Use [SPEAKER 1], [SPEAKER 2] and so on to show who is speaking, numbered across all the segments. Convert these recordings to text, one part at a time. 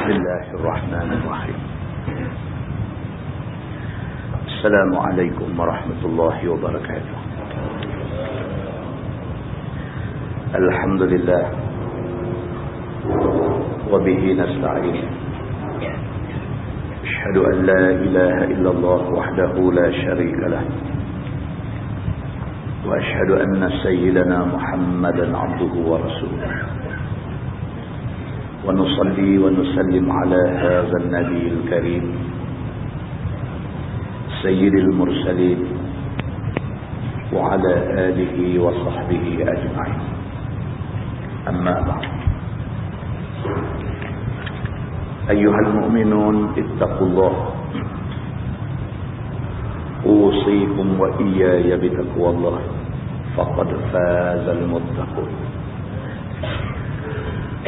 [SPEAKER 1] بسم الله الرحمن الرحيم السلام عليكم ورحمة الله وبركاته الحمد لله وبه نستعين أشهد أن لا إله إلا الله وحده لا شريك له وأشهد أن سيدنا محمدا عبده ورسوله ونصلي ونسلم على هذا النبي الكريم سيد المرسلين وعلى آله وصحبه أجمعين أما بعد أيها المؤمنون اتقوا الله أوصيكم وإياي بتقوى الله فقد فاز المتقون.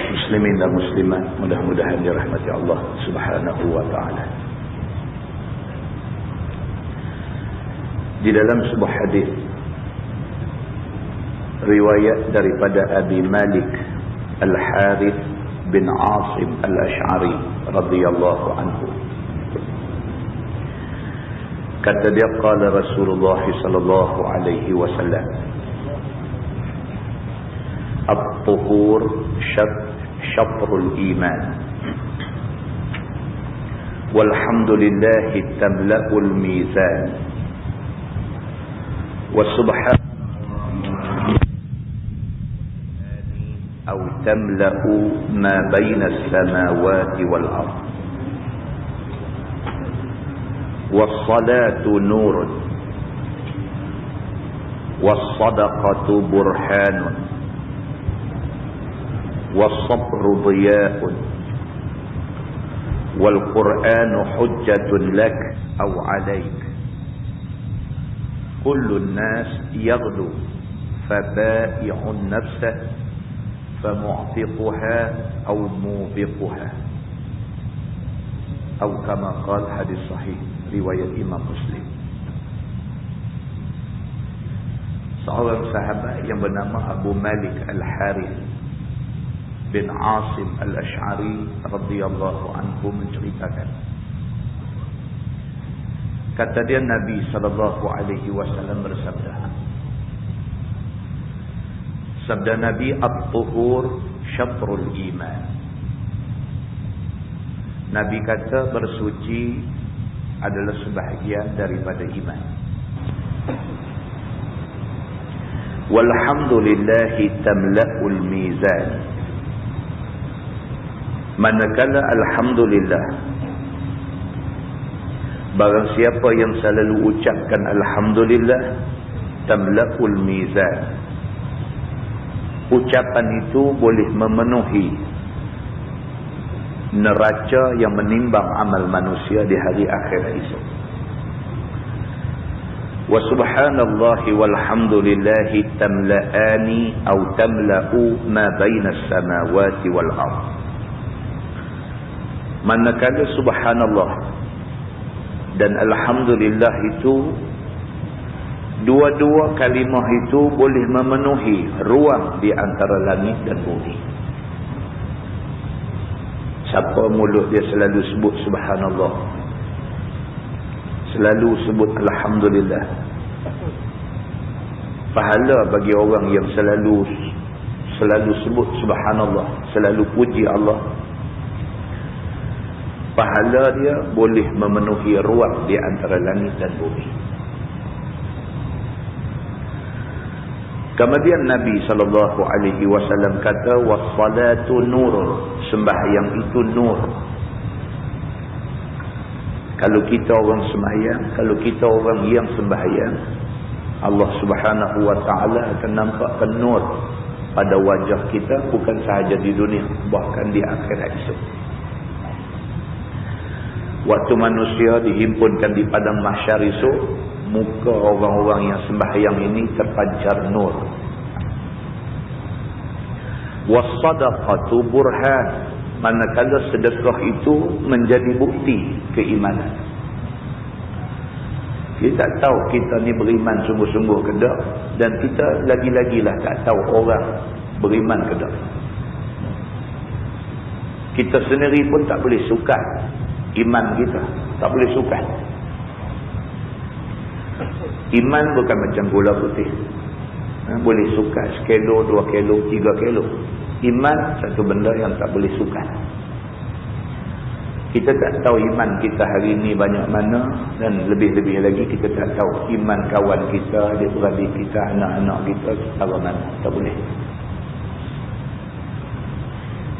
[SPEAKER 1] Muslimin dan muslimat, mudah-mudahan dirahmati Allah Subhanahu wa taala. Di dalam sebuah hadis riwayat daripada Abi Malik Al-Harith bin Asim Al-Ash'ari radhiyallahu anhu, kata dia, qala Rasulullah sallallahu alaihi wasallam, at-tuhur syatrul iman walhamdulillahi tamla'ul mizan wa subhanallahi aw tamla'u ma bayna as-samawati wal ard was-salatu nurun was-sadaqatu burhanun والصبر ضياء والقرآن حجة لك أو عليك كل الناس يغدو فبائع نفسه فمعتقها أو موبقها أو كما قال حديث صحيح رواية إمام مسلم. Seorang sahabat yang bernama Abu Malik Al-Harith bin Asim Al-Ash'ari radhiyallahu anhu menceritakan, kata dia, Nabi sallallahu alaihi wasallam bersabda, sabda Nabi, at-tuhur syatrul iman. Nabi kata bersuci adalah sebahagian daripada iman. Walhamdulillahi tamla'ul mizan. Manakala alhamdulillah, barang siapa yang selalu ucapkan alhamdulillah, tamla'ul mizan, ucapan itu boleh memenuhi neraca yang menimbang amal manusia di hari akhirat esok. Wa subhanallahi walhamdulillahi tamla'ani aw tamla'u ma baina as-samawati wal ardh. Manakala subhanallah dan alhamdulillah itu, dua-dua kalimah itu boleh memenuhi ruang di antara langit dan bumi. Siapa mulut dia selalu sebut subhanallah, selalu sebut alhamdulillah, pahala bagi orang yang selalu sebut subhanallah, selalu puji Allah, pahala dia boleh memenuhi ruang di antara langit dan bumi. Kemudian Nabi sallallahu alaihi wasallam kata, was-salatu nur, sembahyang itu nur. Kalau kita orang sembahyang, kalau kita orang yang sembahyang, Allah Subhanahu wa taala akan nampakkan nur pada wajah kita, bukan sahaja di dunia, bahkan di akhirat esok. Waktu manusia dihimpunkan di padang mahsyar esok, muka orang-orang yang sembahyang ini terpancar nur. Was-sadaqatu burhan, manakala sedekah itu menjadi bukti keimanan. Kita tak tahu kita ni beriman sungguh-sungguh ke tak, dan kita lagi-lagilah tak tahu orang beriman ke tak. Kita sendiri pun tak boleh sukat iman kita. Tak boleh sukat. Iman bukan macam gula putih. Boleh sukat sekilo, 2 kilo, 3 kilo. Iman satu benda yang tak boleh sukat. Kita tak tahu iman kita hari ini banyak mana, dan lebih-lebih lagi kita tak tahu iman kawan kita, adik-beradik kita, anak-anak kita setara mana. Tak boleh.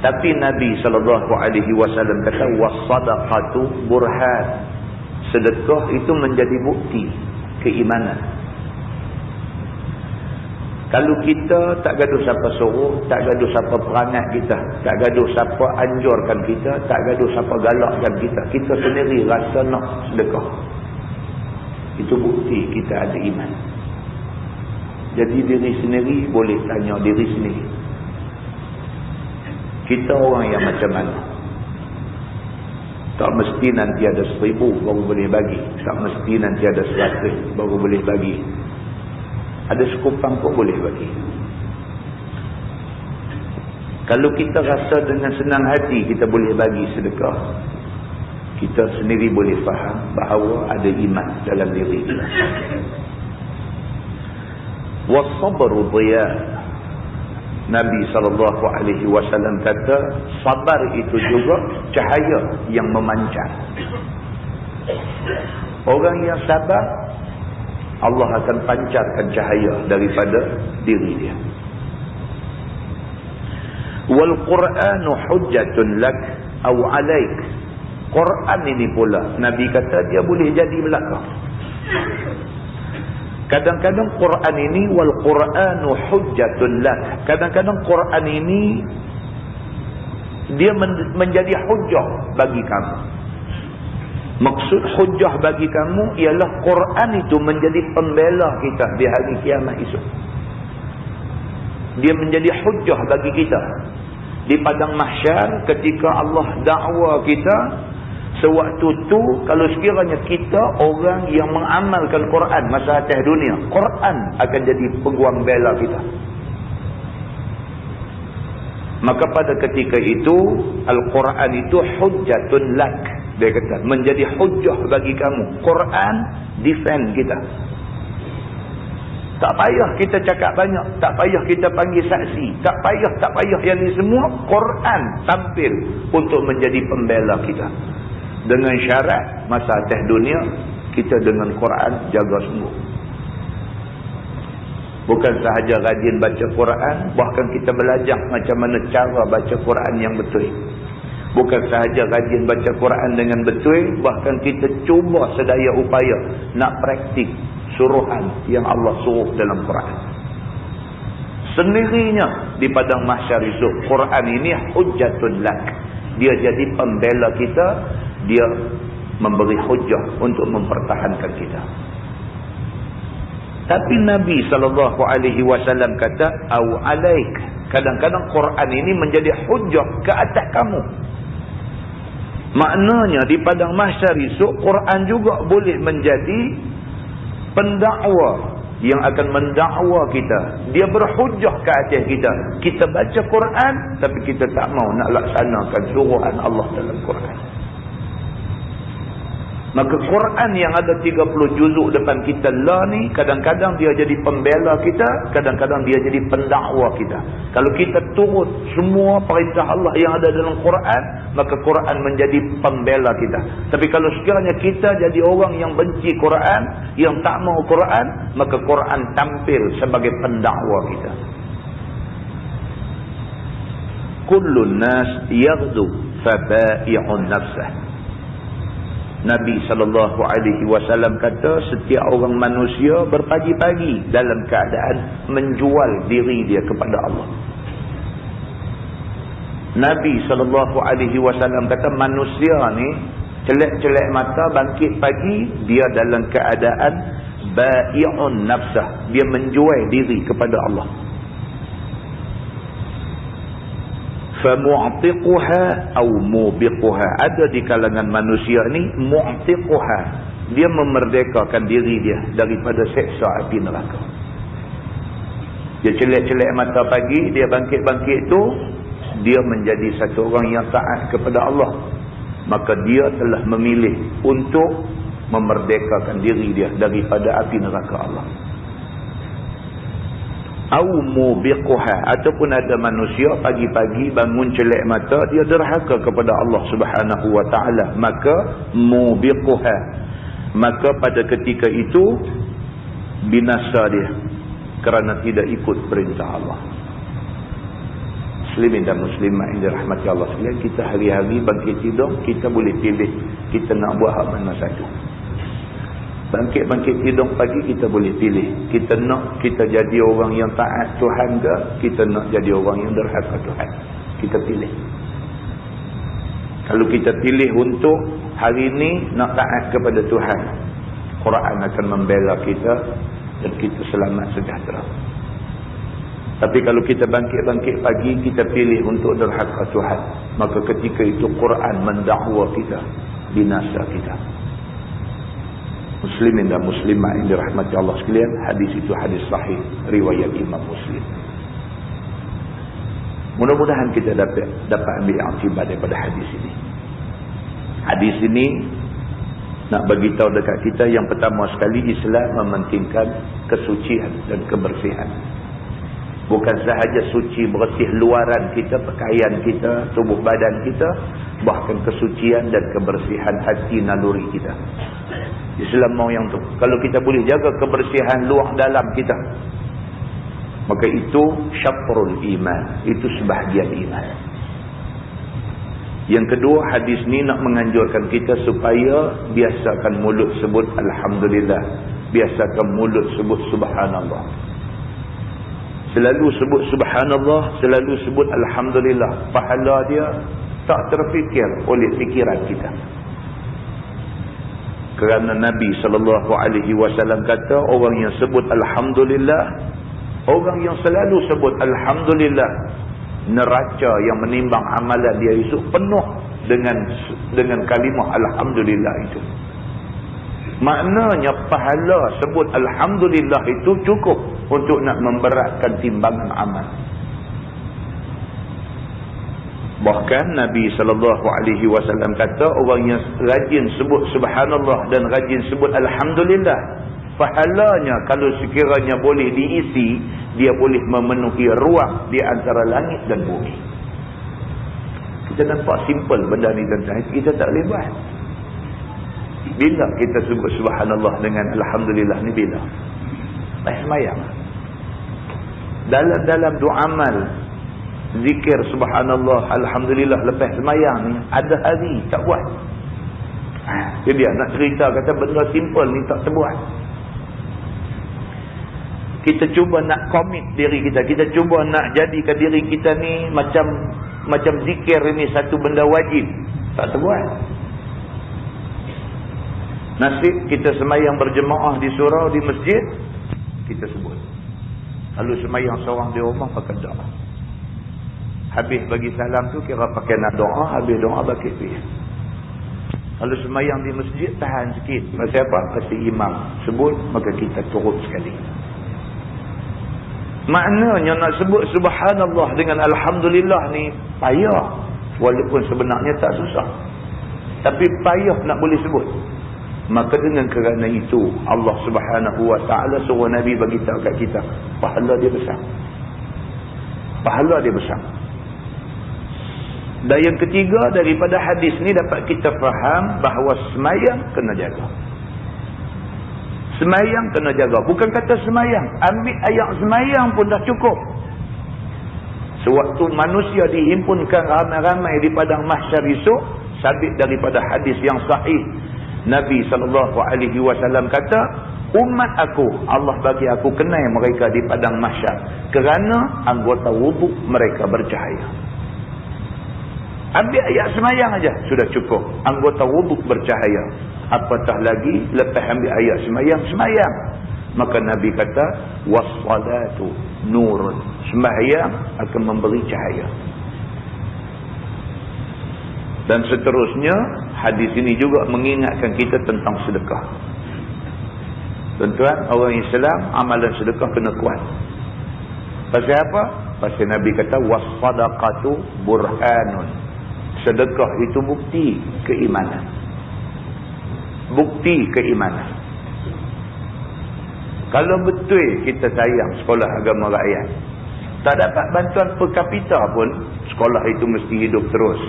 [SPEAKER 1] Tapi Nabi SAW kata was-sadaqatu burhan. Sedekah itu menjadi bukti keimanan. Kalau kita tak gaduh siapa suruh, tak gaduh siapa perangat kita, tak gaduh siapa anjurkan kita, tak gaduh siapa galakkan kita, kita sendiri rasa nak sedekah, itu bukti kita ada iman. Jadi diri sendiri boleh tanya diri sendiri, kita orang yang macam mana? Tak mesti nanti ada 1000 baru boleh bagi, tak mesti nanti ada 100 baru boleh bagi. Ada sekupang pun boleh bagi. Kalau kita rasa dengan senang hati kita boleh bagi sedekah, kita sendiri boleh faham bahawa ada iman dalam diri kita. Was-sabru dhiya. Nabi SAW kata sabar itu juga cahaya yang memancar. Orang yang sabar, Allah akan pancarkan cahaya daripada diri dia. Wal Qur'anu hujjatun lak aw alaik. Quran ini pula Nabi kata dia boleh jadi belakang. Kadang-kadang Quran ini wal Qur'anu hujjatun lak. Kadang-kadang Quran ini dia menjadi hujjah bagi kamu. Maksud hujjah bagi kamu ialah Quran itu menjadi pembela kita di hari kiamat esok. Dia menjadi hujjah bagi kita di padang mahsyar ketika Allah dakwa kita. Sewaktu tu kalau sekiranya kita orang yang mengamalkan Quran masa atas dunia, Quran akan jadi peguam bela kita. Maka pada ketika itu Al-Quran itu hujjatun lak. Dia kata menjadi hujjah bagi kamu. Quran defend kita. Tak payah kita cakap banyak, tak payah kita panggil saksi, tak payah yang ni semua. Quran tampil untuk menjadi pembela kita. Dengan syarat masa atas dunia kita dengan Quran jaga sungguh. Bukan sahaja rajin baca Quran, bahkan kita belajar macam mana cara baca Quran yang betul. Bukan sahaja rajin baca Quran dengan betul, bahkan kita cuba sedaya upaya nak praktik suruhan yang Allah suruh dalam Quran. Sendirinya di padang mahsyar itu, Quran ini hujjatun lak. Dia jadi pembela kita, dia memberi hujjah untuk mempertahankan kita. Tapi Nabi SAW kata, au alaik. Kadang-kadang Quran ini menjadi hujjah ke atas kamu. Maknanya di padang mahsyar esok Quran juga boleh menjadi pendakwa yang akan mendakwa kita. Dia berhujjah ke atas kita. Kita baca Quran tapi kita tak mau nak laksanakan suruhan Allah dalam Quran. Maka Quran yang ada 30 juzuk depan kita lah ni, kadang-kadang dia jadi pembela kita, kadang-kadang dia jadi pendakwa kita. Kalau kita turut semua perintah Allah yang ada dalam Quran, maka Quran menjadi pembela kita. Tapi kalau sekiranya kita jadi orang yang benci Quran, yang tak mau Quran, maka Quran tampil sebagai pendakwa kita. Kullun nas yaghdu faba'i'un nafsah. Nabi SAW kata setiap orang manusia berpagi-pagi dalam keadaan menjual diri dia kepada Allah. Nabi SAW kata manusia ni celak-celak mata bangkit pagi, dia dalam keadaan ba'i'un nafsah, dia menjual diri kepada Allah. Famu'tiquha au mubiquha. Ada di kalangan manusia ni mu'tiquha, dia memerdekakan diri dia daripada seksa api neraka. Dia celak-celak mata pagi, dia bangkit-bangkit tu, dia menjadi satu orang yang taat kepada Allah, maka dia telah memilih untuk memerdekakan diri dia daripada api neraka Allah. Au mubiquha, ataupun ada manusia pagi-pagi bangun celak mata, dia derhaka kepada Allah Subhanahu wa taala, maka mubiquha, maka pada ketika itu binasa dia kerana tidak ikut perintah Allah. Muslimin dan muslimat yang dirahmati Allah sekalian, kita hari-hari bangkit tidur, kita boleh pilih kita nak buat hak mana satu. Bangkit tidur pagi, kita boleh pilih kita nak kita jadi orang yang taat Tuhan ke, kita nak jadi orang yang derhaka Tuhan. Kita pilih. Kalau kita pilih untuk hari ini nak taat kepada Tuhan, Quran akan membela kita dan kita selamat sejahtera. Tapi kalau kita bangkit pagi, kita pilih untuk derhaka Tuhan, maka ketika itu Quran mendakwa kita, binasa kita. Muslimin dan muslimat yang dirahmati Allah sekalian, hadis itu hadis sahih riwayat Imam Muslim. Mudah-mudahan kita dapat ambil akibat daripada hadis ini. Hadis ini nak bagi tahu dekat kita, yang pertama sekali, Islam mementingkan kesucian dan kebersihan. Bukan sahaja suci bersih luaran kita, pakaian kita, tubuh badan kita, bahkan kesucian dan kebersihan hati naluri kita. Islam mau yang tu. Kalau kita boleh jaga kebersihan luar dalam kita, maka itu syatrul iman, itu sebahagian iman. Yang kedua, hadis ni nak menganjurkan kita supaya biasakan mulut sebut Alhamdulillah, biasakan mulut sebut Subhanallah. Selalu sebut Subhanallah, selalu sebut Alhamdulillah. Pahala dia tak terfikir oleh fikiran kita. Kerana Nabi SAW kata, orang yang sebut Alhamdulillah, orang yang selalu sebut Alhamdulillah, neraca yang menimbang amalan dia esok penuh dengan kalimah Alhamdulillah itu. Maknanya pahala sebut Alhamdulillah itu cukup untuk nak memberatkan timbangan amal. Bahkan Nabi SAW kata, orang yang rajin sebut Subhanallah dan rajin sebut Alhamdulillah, pahalanya kalau sekiranya boleh diisi, dia boleh memenuhi ruang di antara langit dan bumi. Kita nampak simple benda ni tuan-tuan, kita tak boleh buat. Bila kita sebut Subhanallah dengan Alhamdulillah ni? Bila? Lepas semayang. Dalam doa amal, zikir Subhanallah, Alhamdulillah lepas semayang ni, ada hari tak buat. Dia biar nak cerita, kata benda simple ni tak terbuat. Kita cuba nak komit diri kita, kita cuba nak jadikan diri kita ni macam zikir ini satu benda wajib, tak terbuat. Nasib kita semayang berjemaah di surau, di masjid, kita sebut. Lalu semayang seorang di rumah pakai doa. Habis bagi salam tu kira pakai nak doa, habis doa bagi pergi. Kalau semayang di masjid, tahan sikit. Pasal apa? Pasal imam sebut, maka kita turut sekali. Maknanya nak sebut Subhanallah dengan Alhamdulillah ni payah. Walaupun sebenarnya tak susah, tapi payah nak boleh sebut. Maka dengan kerana itu, Allah Subhanahu wa ta'ala suruh Nabi bagi tahu kat kita, pahala dia besar. Pahala dia besar. Dan yang ketiga, daripada hadis ni dapat kita faham bahawa semayang kena jaga. Semayang kena jaga. Bukan kata semayang, ambil ayat semayang pun dah cukup. Sewaktu manusia dihimpunkan ramai-ramai di padang mahsyar esok, sabit daripada hadis yang sahih, Nabi SAW kata, umat aku, Allah bagi aku kenal mereka di padang mahsyar kerana anggota wuduk mereka bercahaya. Ambil ayat semayang aja sudah cukup, anggota wuduk bercahaya. Apatah lagi lepas ambil ayat semayang. Maka Nabi kata, wassalatu nurun, sembahyang akan memberi cahaya. Dan seterusnya, hadis ini juga mengingatkan kita tentang sedekah. Tuan-tuan, orang Islam, amalan sedekah kena kuat. Pasal apa? Pasal Nabi kata was-sadaqatu burhanun. Sedekah itu bukti keimanan. Bukti keimanan. Kalau betul kita sayang sekolah agama rakyat, tak dapat bantuan per kapita pun, sekolah itu mesti hidup terus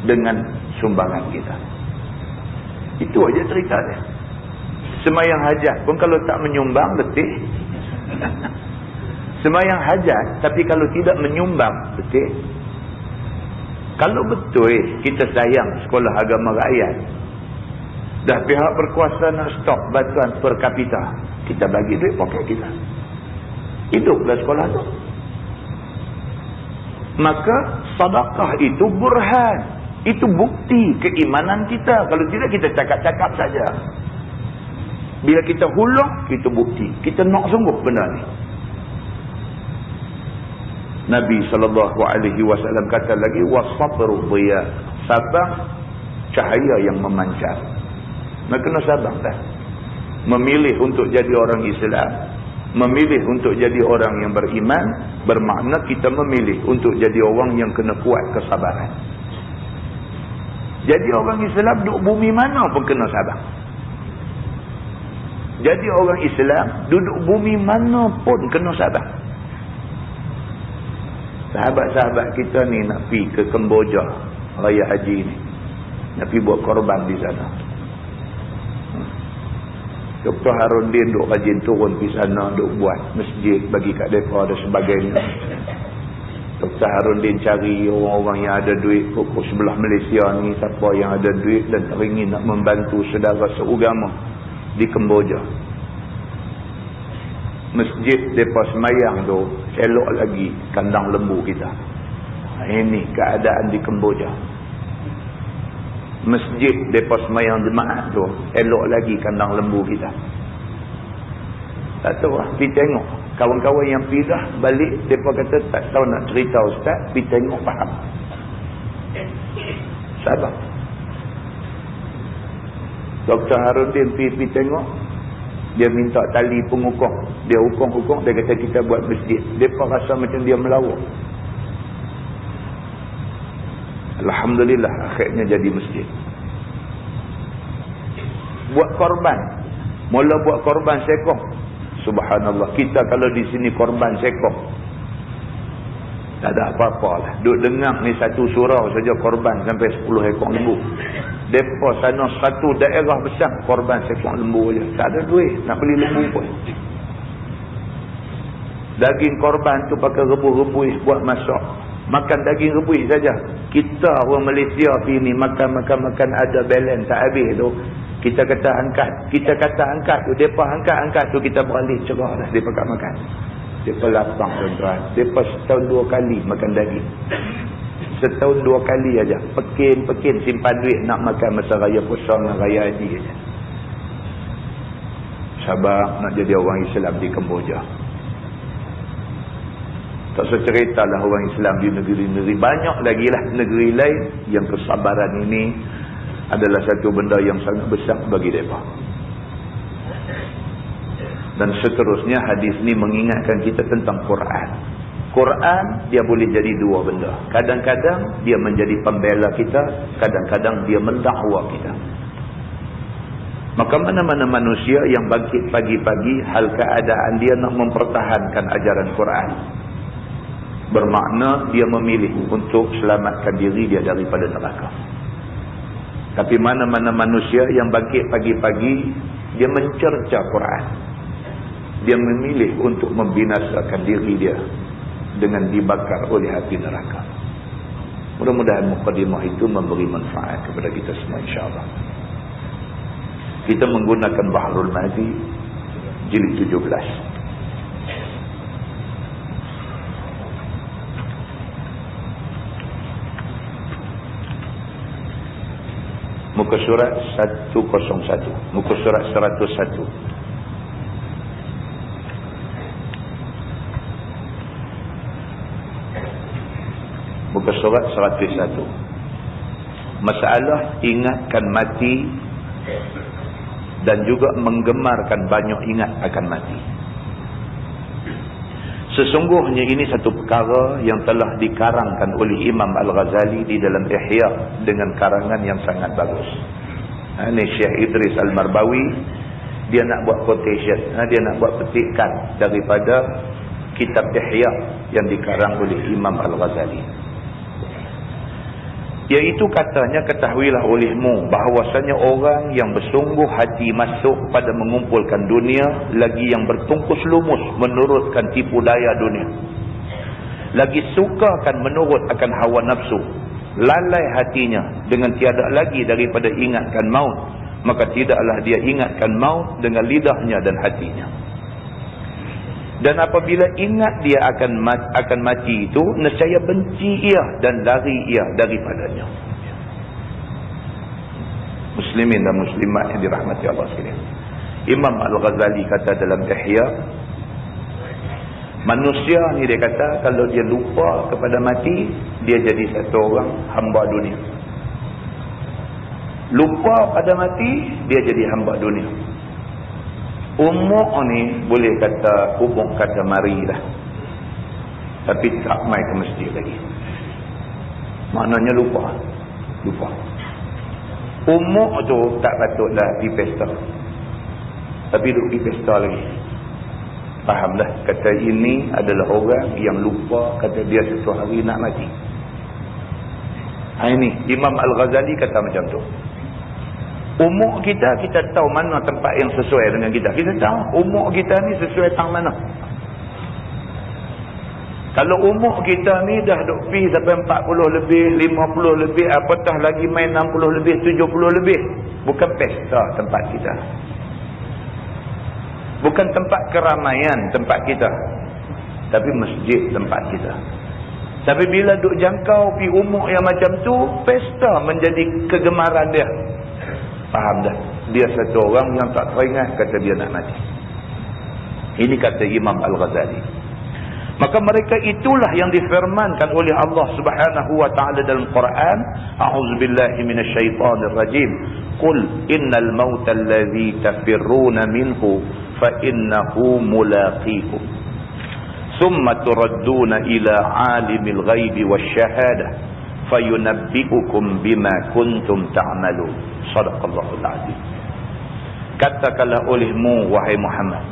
[SPEAKER 1] dengan sumbangan kita. Itu aja cerita dia. Semayang hajat pun kalau tak menyumbang, letih. Semayang hajat, tapi kalau tidak menyumbang, letih. Kalau betul kita sayang sekolah agama rakyat, dah pihak berkuasa nak stop bantuan per kapita, kita bagi duit poket kita. Hiduplah sekolah tu. Maka sedekah itu burhan. Itu bukti keimanan kita. Kalau tidak kita cakap-cakap saja. Bila kita hulung, kita bukti. Kita nak sungguh benda ni. Nabi SAW kata lagi, wasabru dhiya. Sabar, cahaya yang memancar. Maka kena sabar tak? Memilih untuk jadi orang Islam, memilih untuk jadi orang yang beriman, bermakna kita memilih untuk jadi orang yang kena kuat kesabaran. Jadi orang Islam duduk bumi mana pun kena sabar. Jadi orang Islam duduk bumi mana pun kena sabar. Sahabat-sahabat kita ni nak pergi ke Kemboja raya haji ni, nak pergi buat korban di sana. Dr. Harundin duk rajin turun pergi sana, duk buat masjid bagi kat mereka dan sebagainya. Dr. Harundin cari orang-orang yang ada duit pokok sebelah Malaysia ni, siapa yang ada duit dan teringin nak membantu saudara seugama di Kemboja. Masjid mereka semayang tu elok lagi kandang lembu kita. Ini keadaan di Kemboja. Masjid mereka semayang jemaat tu elok lagi kandang lembu kita. Tak tahu lah, pergi tengok. Kawan-kawan yang pergi dah balik, mereka kata tak tahu nak cerita ustaz, pergi tengok faham. Sabar. Dr. Harundin pergi tengok, dia minta tali pengukur. Dia ukur-ukur, dia kata kita buat masjid. Mereka rasa macam dia melawak. Alhamdulillah, akhirnya jadi masjid. Buat korban. Mula buat korban sekong. Subhanallah, kita kalau di sini korban sekong, tak ada apa-apa lah. Duk dengar ni satu surau saja korban sampai 10 ekor lembu. Depa sana satu daerah besar korban sekong lembu je. Tak ada duit nak beli lembu pun. Daging korban tu pakai rebus-rebus buat masak. Makan daging rebus saja. Kita orang Malaysia ni makan ada balance tak habis tu. Kita kata angkat. Kita kata angkat tu. Mereka angkat tu kita beralih cerah dah. Mereka kat makan. Mereka lapang tuan-tuan. Mereka setahun 2 kali makan daging. Setahun 2 kali aja. Pekin simpan duit nak makan masa raya puasa dan raya haji aja. Sabar nak jadi orang Islam di Kemboja. Tak seceritalah orang Islam di negeri-negeri. Banyak lagi lah negeri lain yang kesabaran ini adalah satu benda yang sangat besar bagi mereka. Dan seterusnya hadis ni mengingatkan kita tentang Quran. Quran dia boleh jadi dua benda. Kadang-kadang dia menjadi pembela kita, kadang-kadang dia mendakwa kita. Maka mana-mana manusia yang bangkit pagi-pagi hal keadaan dia nak mempertahankan ajaran Quran, bermakna dia memilih untuk selamatkan diri dia daripada neraka. Tapi mana-mana manusia yang bangkit pagi-pagi dia mencerca Quran, dia memilih untuk membinasakan diri dia dengan dibakar oleh api neraka. Mudah-mudahan mukadimah itu memberi manfaat kepada kita semua insya-Allah. Kita menggunakan Bahrul Mazi jilid 17. Muka surat 101, muka surat 101. Muka surat 101. Masalah ingatkan mati dan juga menggemarkan banyak ingat akan mati. Sesungguhnya ini satu perkara yang telah dikarangkan oleh Imam Al-Ghazali di dalam Ihya dengan karangan yang sangat bagus. Ini Syekh Idris Al-Marbawi, dia nak buat quotation, dia nak buat petikan daripada kitab Ihya yang dikarang oleh Imam Al-Ghazali. Iaitu katanya, ketahuilah olehmu bahawasanya orang yang bersungguh hati masuk pada mengumpulkan dunia, lagi yang bertungkus lumus menurutkan tipu daya dunia, lagi sukakan menurut akan hawa nafsu, lalai hatinya dengan tiada lagi daripada ingatkan maut, maka tidaklah dia ingatkan maut dengan lidahnya dan hatinya. Dan apabila ingat dia akan mati itu, nescaya benci ia dan lari ia daripadanya. Muslimin dan muslimat yang dirahmati Allah sekalian. Imam Al-Ghazali kata dalam Ihya, manusia ni dia kata, kalau dia lupa kepada mati, dia jadi satu orang hamba dunia. Lupa pada mati, dia jadi hamba dunia. Umur ni boleh kata umur kata mari lah, tapi tak mai ke masjid lagi. Maknanya lupa. Umur tu tak patutlah pergi pesta, tapi duk pergi pesta lagi. Fahamlah, kata ini adalah orang yang lupa kata dia satu hari nak mati. Ini Imam Al-Ghazali kata macam tu. Umur kita tahu mana tempat yang sesuai dengan kita. Kita tahu umur kita ni sesuai tang mana. Kalau umur kita ni dah duk pi sampai 40 lebih, 50 lebih, apatah lagi main 60 lebih, 70 lebih. Bukan pesta tempat kita. Bukan tempat keramaian tempat kita. Tapi masjid tempat kita. Tapi bila duk jangkau pi umur yang macam tu, pesta menjadi kegemaran dia. Faham dah? Dia satu orang yang tak teringat kata dia nak mati. Ini kata Imam Al-Ghazali. Maka mereka itulah yang difirmankan oleh Allah Subhanahu wa taala dalam Quran, a'udzubillahi minasyaitonir rajim, qul innal mauta allazi tafirruna minhu fa innahu mulaqikum thumma turadduna ila alimil ghaibi wasyahadah fayunabbi'ukum bima kuntum ta'malun. Sadaqallahul azim. Katakanlah olehmu wahai Muhammad,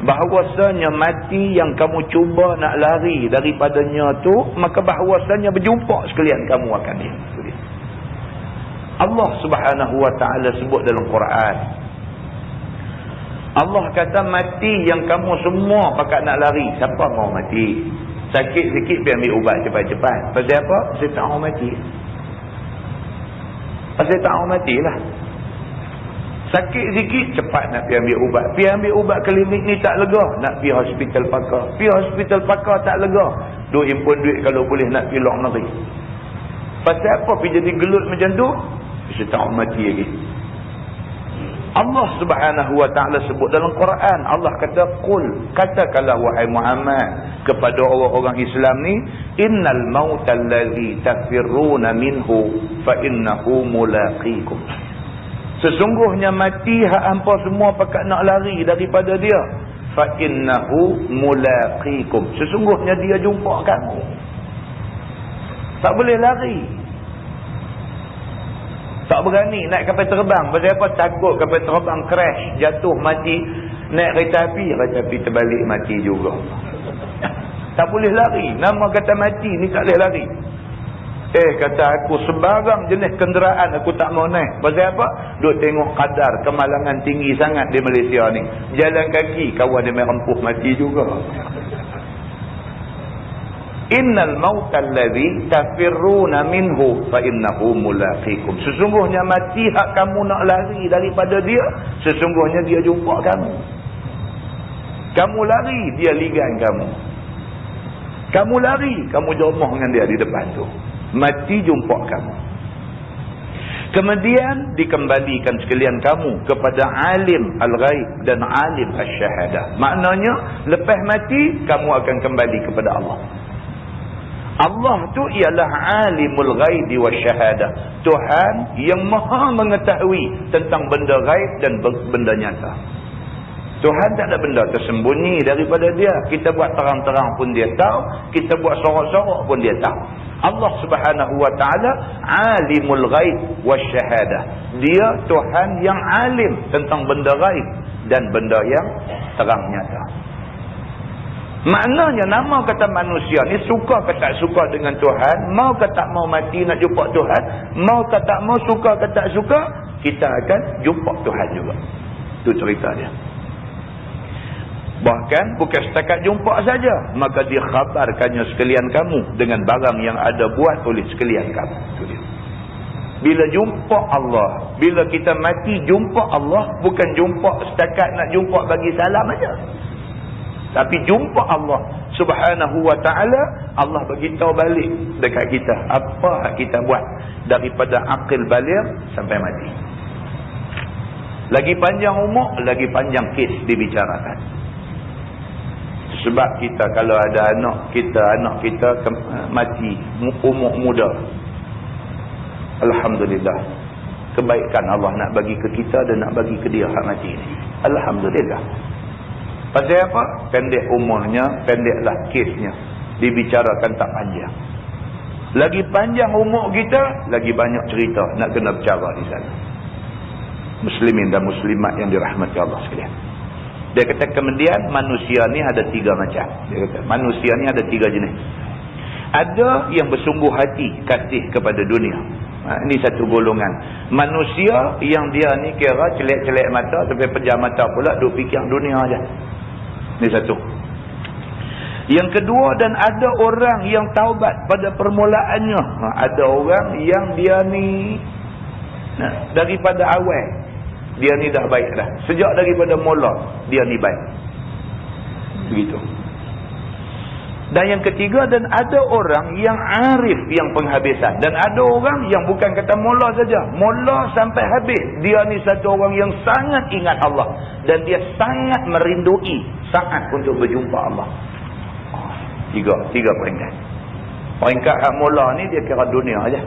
[SPEAKER 1] bahawasanya mati yang kamu cuba nak lari daripadanya tu, maka bahawasanya berjumpa sekalian kamu akan dia. Allah Subhanahu wa taala sebut dalam Quran. Allah kata mati yang kamu semua pakat nak lari. Siapa mau mati? Sakit sikit pergi ambil ubat cepat-cepat. Pasal apa? Pasal tak mau mati. Pasal tak mau matilah. Sakit sikit cepat nak pergi ambil ubat. Pergi ambil ubat klinik ni tak lega, nak pergi hospital pakar. Pergi hospital pakar tak lega, duk impun duit kalau boleh nak pergi luar negeri. Pasal apa pergi jadi gelut macam tu? Pasal tak mau mati lagi. Allah Subhanahu wa taala sebut dalam Quran, Allah kata qul, katakanlah wahai Muhammad kepada orang-orang Islam ni, innal mautal ladzi tafirruna minhu fa innahu mulaqikum. Sesungguhnya mati hak hangpa semua pakat nak lari daripada dia, fa innahu mulaqikum. Sesungguhnya dia jumpa kamu. Tak boleh lari. Tak berani naik kapal terbang. Pasal apa? Takut kapal terbang crash, jatuh, mati. Naik kereta api terbalik, mati juga. Tak boleh lari. Nama kata mati ni tak boleh lari. Kata aku, sebarang jenis kenderaan aku tak mau naik. Pasal apa? Duk tengok kadar kemalangan tinggi sangat di Malaysia ni. Jalan kaki, kawan dia main rempuh, mati juga. Innal mautal ladzi tafirruna minhu fa innahu mulaqikum. Sesungguhnya mati hak kamu nak lari daripada dia, sesungguhnya dia jumpa kamu. Kamu lari, dia ligan kamu. Kamu lari, kamu jomoh dengan dia di depan tu. Mati jumpa kamu. Kemudian dikembalikan sekalian kamu kepada alim al-ghaib dan alim asy-syahadah. Maknanya lepas mati kamu akan kembali kepada Allah. Allah tu ialah alimul ghaibi wasyahadah. Tuhan yang maha mengetahui tentang benda ghaib dan benda nyata. Tuhan tak ada benda tersembunyi daripada dia. Kita buat terang-terang pun dia tahu. Kita buat sorok-sorok pun dia tahu. Allah Subhanahu wa ta'ala alimul ghaib wasyahadah. Dia Tuhan yang alim tentang benda ghaib dan benda yang terang nyata. Maknanya nama kata manusia ni suka ke tak suka dengan Tuhan, mau ke tak mau mati nak jumpa Tuhan, mau ke tak mau, suka ke tak suka, kita akan jumpa Tuhan juga. Itu cerita dia. Bahkan bukan setakat jumpa saja, maka dia khabarkannya sekalian kamu dengan barang yang ada buat oleh sekalian kamu. Itu dia. Bila jumpa Allah, bila kita mati jumpa Allah, bukan jumpa setakat nak jumpa bagi salam aja. Tapi jumpa Allah Subhanahu wa ta'ala, Allah beritahu balik dekat kita apa kita buat daripada akil baligh sampai mati. Lagi panjang umur, lagi panjang kes dibicarakan. Sebab kita kalau ada anak kita mati umur muda, alhamdulillah, kebaikan Allah nak bagi ke kita dan nak bagi ke dia hak mati ni. Alhamdulillah. Pasal apa? Pendek umurnya, pendeklah kesnya. Dibicarakan tak panjang. Lagi panjang umur kita, lagi banyak cerita nak kena bercara di sana. Muslimin dan muslimat yang dirahmati Allah sekalian. Dia kata kemudian manusia ni ada 3 macam. Dia kata manusia ni ada 3 jenis. Ada yang bersungguh hati kasih kepada dunia. Ini satu golongan. Manusia yang dia ni kira celek-celek mata sampai pejam mata pula duk fikir dunia aja. Ini satu. Yang kedua, dan ada orang yang taubat pada permulaannya. Ada orang yang dia ni daripada awal dia ni dah baik dah. Sejak daripada mula dia ni baik. Begitu. Dan yang ketiga, dan ada orang yang arif yang penghabisan. Dan ada orang yang bukan kata mula saja. Mula sampai habis. Dia ni satu orang yang sangat ingat Allah. Dan dia sangat merindui saat untuk berjumpa Allah. Tiga peringkat. Peringkat hak mula ni dia kira dunia aja.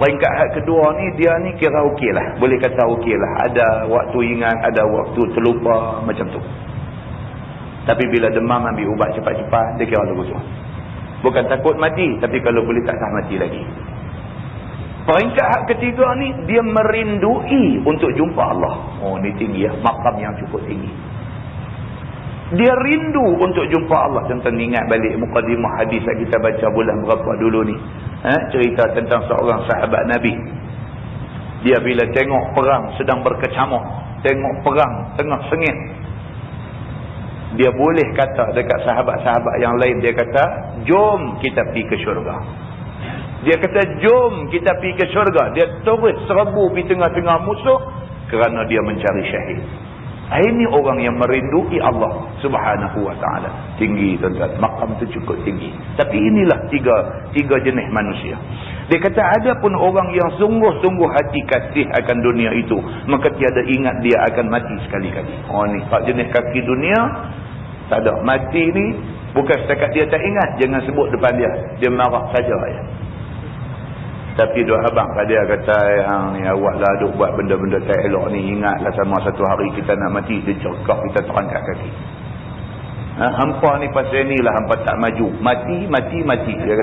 [SPEAKER 1] Peringkat hak kedua ni dia ni kira okey lah. Boleh kata okey lah. Ada waktu ingat, ada waktu terlupa, macam tu. Tapi bila demam ambil ubat cepat-cepat, dia kira lagu tu. Bukan takut mati, tapi kalau boleh tak sah mati lagi. Peringkat hak ketiga ni, dia merindui untuk jumpa Allah. Oh, ni tinggi ya, maqam yang cukup tinggi. Dia rindu untuk jumpa Allah. Contoh ingat balik mukadimah hadis yang kita baca bulan berapa dulu ni. Cerita tentang seorang sahabat Nabi. Dia bila tengok perang sedang berkecamuk, tengok perang tengah sengit, dia boleh kata dekat sahabat-sahabat yang lain, dia kata, jom kita pergi ke syurga. Dia kata, jom kita pergi ke syurga. Dia terus serbu di tengah-tengah musuh kerana dia mencari syahid. Ini orang yang merindui Allah Subhanahu wa ta'ala. Tinggi tuan-tuan. Maqam itu cukup tinggi. Tapi inilah tiga jenis manusia. Dia kata ada pun orang yang sungguh-sungguh hati kasih akan dunia itu, maka tiada ingat dia akan mati sekali-kali. Oh ni, pak jenis kaki dunia, tak ada. Mati ni bukan setakat dia tak ingat, jangan sebut depan dia. Dia marah saja ya. Tapi dua abang dia kata, yang ni awak lah duk buat benda-benda tak elok ni, ingatlah sama satu hari kita nak mati, dia cakap kita terangkat kaki. Hampa ni pasal ni lah hampa tak maju. Mati. Dia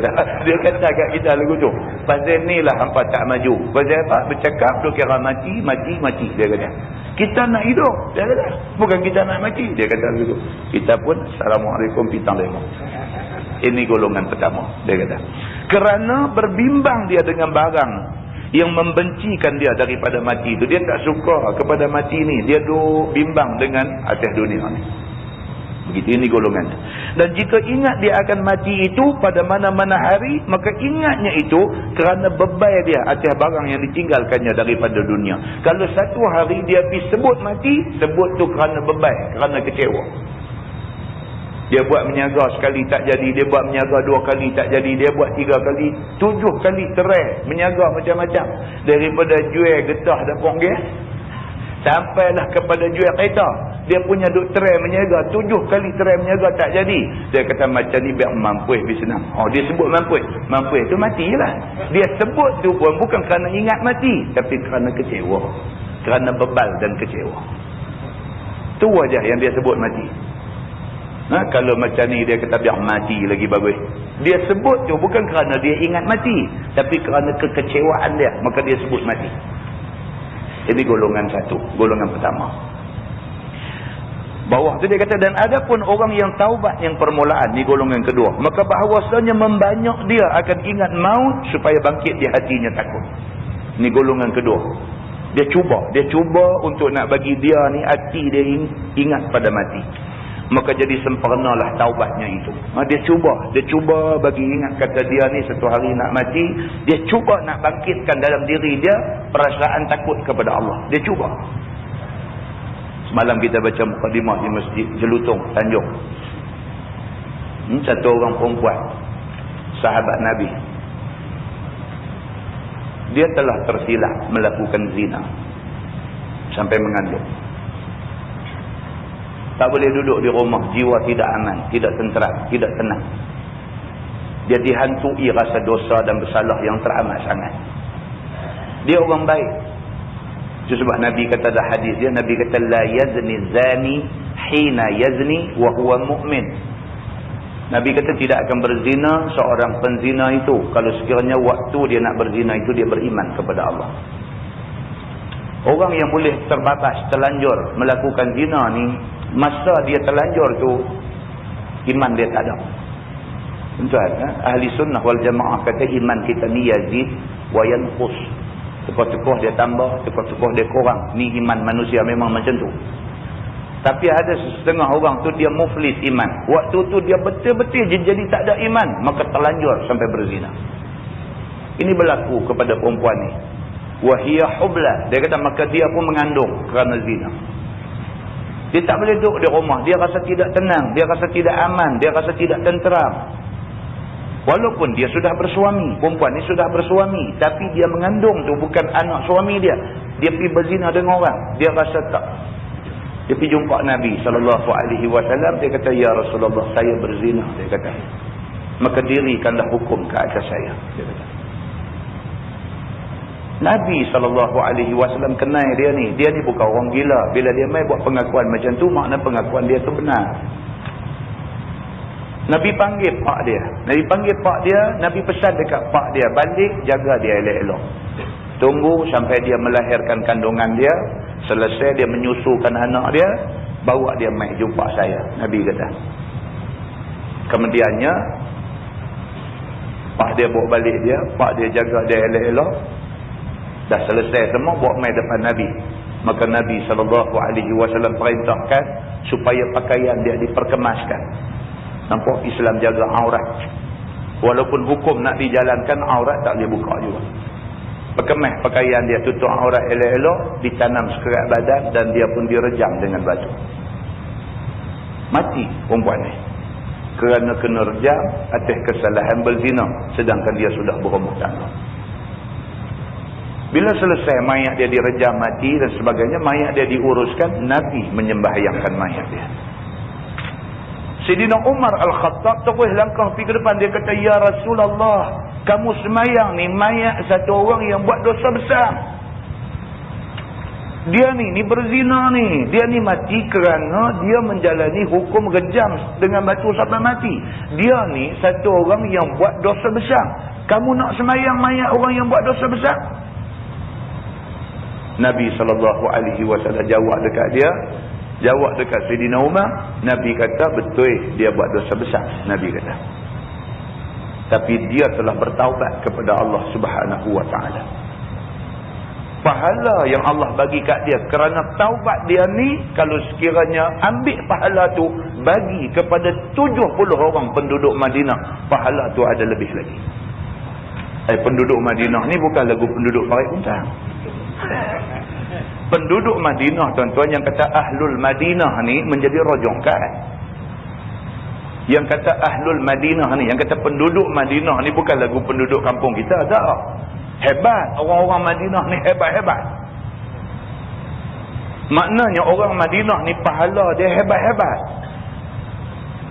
[SPEAKER 1] kata kat kita lagu tu. Pasal ni lah hampa tak maju. Pasal apa? Bercakap tu kira mati. Dia kata. Kita nak hidup. Dia kata. Bukan kita nak mati. Dia kata lagu tu. Kita pun Assalamualaikum pitang lemo. Ini golongan pertama. Dia kata. Kerana berbimbang dia dengan barang yang membencikan dia daripada mati itu. Dia tak suka kepada mati ni. Dia duk bimbang dengan atas dunia ni. Begitu, ini golongan. Dan jika ingat dia akan mati itu pada mana-mana hari, maka ingatnya itu kerana bebai dia atas barang yang ditinggalkannya daripada dunia. Kalau satu hari dia pergi sebut mati, sebut tu kerana bebai, kerana kecewa. Dia buat menyaga sekali tak jadi, dia buat menyaga 2 kali tak jadi, dia buat 3 kali, 7 kali terai menyaga macam-macam. Daripada jual getah dan ponggis, sampailah kepada jual kereta. Dia punya duk terai menyaga, 7 kali terai menyaga tak jadi. Dia kata macam ni biar mampuih lebih senang. Oh, dia sebut mampuih. Mampuih tu matilah. Dia sebut tu pun bukan kerana ingat mati, tapi kerana kecewa. Kerana bebal dan kecewa. Tu aja yang dia sebut mati. Kalau macam ni dia kata biar mati lagi bagus. Dia sebut tu bukan kerana dia ingat mati, tapi kerana kekecewaan dia, maka dia sebut mati. Ini golongan satu, golongan pertama. Bawah tu dia kata, dan ada pun orang yang taubat yang permulaan, ni golongan kedua, maka bahawasanya membanyak dia akan ingat maut supaya bangkit di hatinya takut. Ni golongan kedua. Dia cuba untuk nak bagi dia ni hati dia ingat pada mati. Maka jadi sempurnalah taubatnya itu. Dia cuba bagi ingat kata dia ni satu hari nak mati. Dia cuba nak bangkitkan dalam diri dia perasaan takut kepada Allah. Dia cuba. Semalam kita baca mukadimah di Masjid Jelutong, Tanjung. Satu orang perempuan, sahabat Nabi. Dia telah tersilap melakukan zina sampai mengandung. Tak boleh duduk di rumah, jiwa tidak aman, tidak tenteram, tidak tenang. Dia dihantui rasa dosa dan bersalah yang teramat sangat. Dia orang baik. Itu sebab Nabi kata dah hadis dia, Nabi kata la yazni zani hina yazni wa huwa mu'min. Nabi kata tidak akan berzina seorang penzina itu kalau sekiranya waktu dia nak berzina itu dia beriman kepada Allah. Orang yang boleh terbabas, terlanjur melakukan zina ni, masa dia terlanjur tu iman dia tak ada. Tuan, ahli sunnah wal jamaah kata iman kita ni yazid wa yanqus. Tekoh-tekoh dia tambah, tekoh-tekoh dia kurang. Ni iman manusia memang macam tu. Tapi ada setengah orang tu dia muflis iman. Waktu tu dia betul-betul jadi tak ada iman, maka terlanjur sampai berzina. Ini berlaku kepada perempuan ni. Wahia hubla. Dia kata maka dia pun mengandung kerana zina. Dia tak boleh duduk di rumah. Dia rasa tidak tenang. Dia rasa tidak aman. Dia rasa tidak tenteram. Walaupun dia sudah bersuami. Perempuan ni sudah bersuami. Tapi dia mengandung tu bukan anak suami dia. Dia pergi berzina dengan orang. Dia rasa tak. Dia pergi jumpa Nabi SAW. Dia kata, ya Rasulullah, saya berzina. Dia kata. Maka dirikanlah hukum ke atas saya. Dia kata. Nabi SAW kenal dia ni. Dia ni bukan orang gila. Bila dia main buat pengakuan macam tu, makna pengakuan dia tu benar. Nabi panggil pak dia. Nabi pesan dekat pak dia. Balik, jaga dia elok-elok. Tunggu sampai dia melahirkan kandungan dia. Selesai dia menyusukan anak dia. Bawa dia main jumpa saya. Nabi kata. Kemudiannya, pak dia bawa balik dia. Pak dia jaga dia elok-elok. Dah selesai semua, bawa main depan Nabi. Maka Nabi SAW perintahkan supaya pakaian dia diperkemaskan. Nampak Islam jaga aurat. Walaupun hukum nak dijalankan, aurat tak boleh buka juga. Perkemas pakaian dia, tutup aurat elok-elok, ditanam sekerat badan dan dia pun direjam dengan batu. Mati perempuan ni. Kerana kena rejam atas kesalahan berzina sedangkan dia sudah berumah tangga. Bila selesai mayat dia direjam mati dan sebagainya, mayat dia diuruskan, Nabi menyembahyangkan mayat dia. Sayyidina Umar Al-Khattab terus langkah pergi ke depan. Dia kata, ya Rasulullah, kamu semayang ni mayat satu orang yang buat dosa besar. Dia ni berzina ni. Dia ni mati kerana dia menjalani hukum rejam dengan batu sampai mati. Dia ni satu orang yang buat dosa besar. Kamu nak semayang mayat orang yang buat dosa besar? Nabi SAW jawab dekat dia. Jawab dekat Sayyidina Umar. Nabi kata betul dia buat dosa besar. Nabi kata. Tapi dia telah bertaubat kepada Allah Subhanahu Wa Taala. Pahala yang Allah bagi kat dia kerana taubat dia ni, kalau sekiranya ambil pahala tu bagi kepada 70 orang penduduk Madinah, pahala tu ada lebih lagi. Penduduk Madinah ni bukan lagu penduduk Parit Kuntang. Penduduk Madinah, tuan-tuan, yang kata Ahlul Madinah ni menjadi rojokan. Yang kata Ahlul Madinah ni, yang kata penduduk Madinah ni bukan lagu penduduk kampung kita. Tak. Hebat. Orang-orang Madinah ni hebat-hebat. Maknanya orang Madinah ni pahala dia hebat-hebat.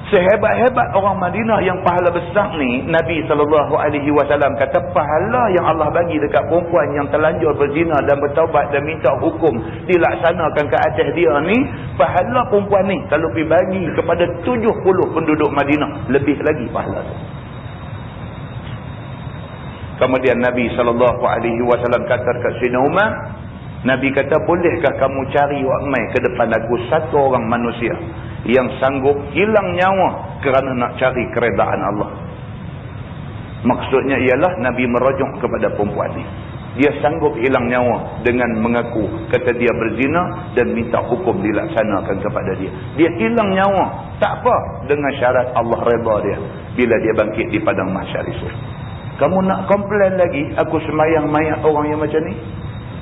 [SPEAKER 1] Sehebat-hebat orang Madinah yang pahala besar ni, Nabi SAW kata pahala yang Allah bagi dekat perempuan yang terlanjur berzina dan bertaubat dan minta hukum dilaksanakan ke atas dia ni, pahala perempuan ni kalau pergi bagi kepada 70 penduduk Madinah, lebih lagi pahala tu. Kemudian Nabi SAW kata dekat Sayyidina Umar, Nabi kata, bolehkah kamu cari wakmai ke depan aku satu orang manusia yang sanggup hilang nyawa kerana nak cari keredaan Allah. Maksudnya ialah Nabi merujuk kepada perempuan ni. Dia sanggup hilang nyawa dengan mengaku kata dia berzina dan minta hukum dilaksanakan kepada dia. Dia hilang nyawa, tak apa, dengan syarat Allah redha dia bila dia bangkit di padang mahsyar esok. Kamu nak komplain lagi aku semayang mayat orang yang macam ni?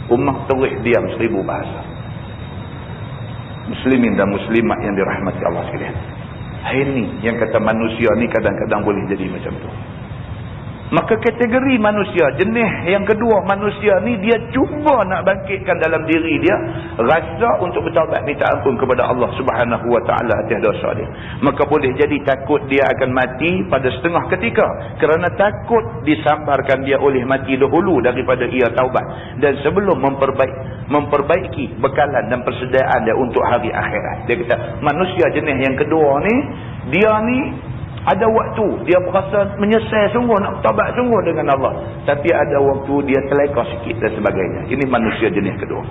[SPEAKER 1] Ummah terus diam 1000 bahasa. Muslimin dan muslimat yang dirahmati Allah sekalian. Ini yang kata manusia ni kadang-kadang boleh jadi macam tu. Maka kategori manusia, jenis yang kedua manusia ni, dia cuba nak bangkitkan dalam diri dia rasa untuk bertaubat minta ampun kepada Allah Subhanahu Wa Taala atas dosa dia. Maka boleh jadi takut dia akan mati pada setengah ketika kerana takut disambarkan dia oleh mati dahulu daripada ia taubat, dan sebelum memperbaiki bekalan dan persediaan dia untuk hari akhirat. Dia kata manusia jenis yang kedua ni, dia ni ada waktu dia berasa menyesal sungguh, nak taubat sungguh dengan Allah, tapi ada waktu dia terleka sikit dan sebagainya. Ini manusia jenis kedua.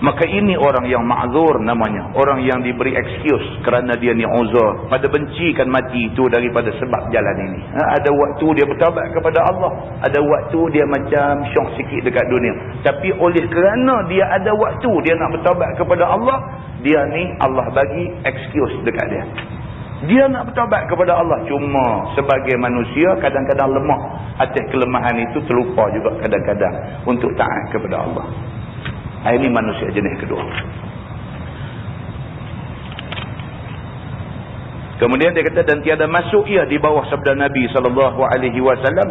[SPEAKER 1] Maka ini orang yang ma'zur namanya, orang yang diberi excuse kerana dia ni uzur pada bencikan mati itu daripada sebab jalan ini. Ada waktu dia bertaubat kepada Allah, ada waktu dia macam syok sikit dekat dunia, tapi oleh kerana dia ada waktu dia nak bertaubat kepada Allah, dia ni Allah bagi excuse dekat dia. Dia nak bertaubat kepada Allah, cuma sebagai manusia kadang-kadang lemah atas kelemahan itu, terlupa juga kadang-kadang untuk taat kepada Allah. Ini manusia jenis kedua. Kemudian dia kata, dan tiada masuk ia di bawah sabda Nabi SAW,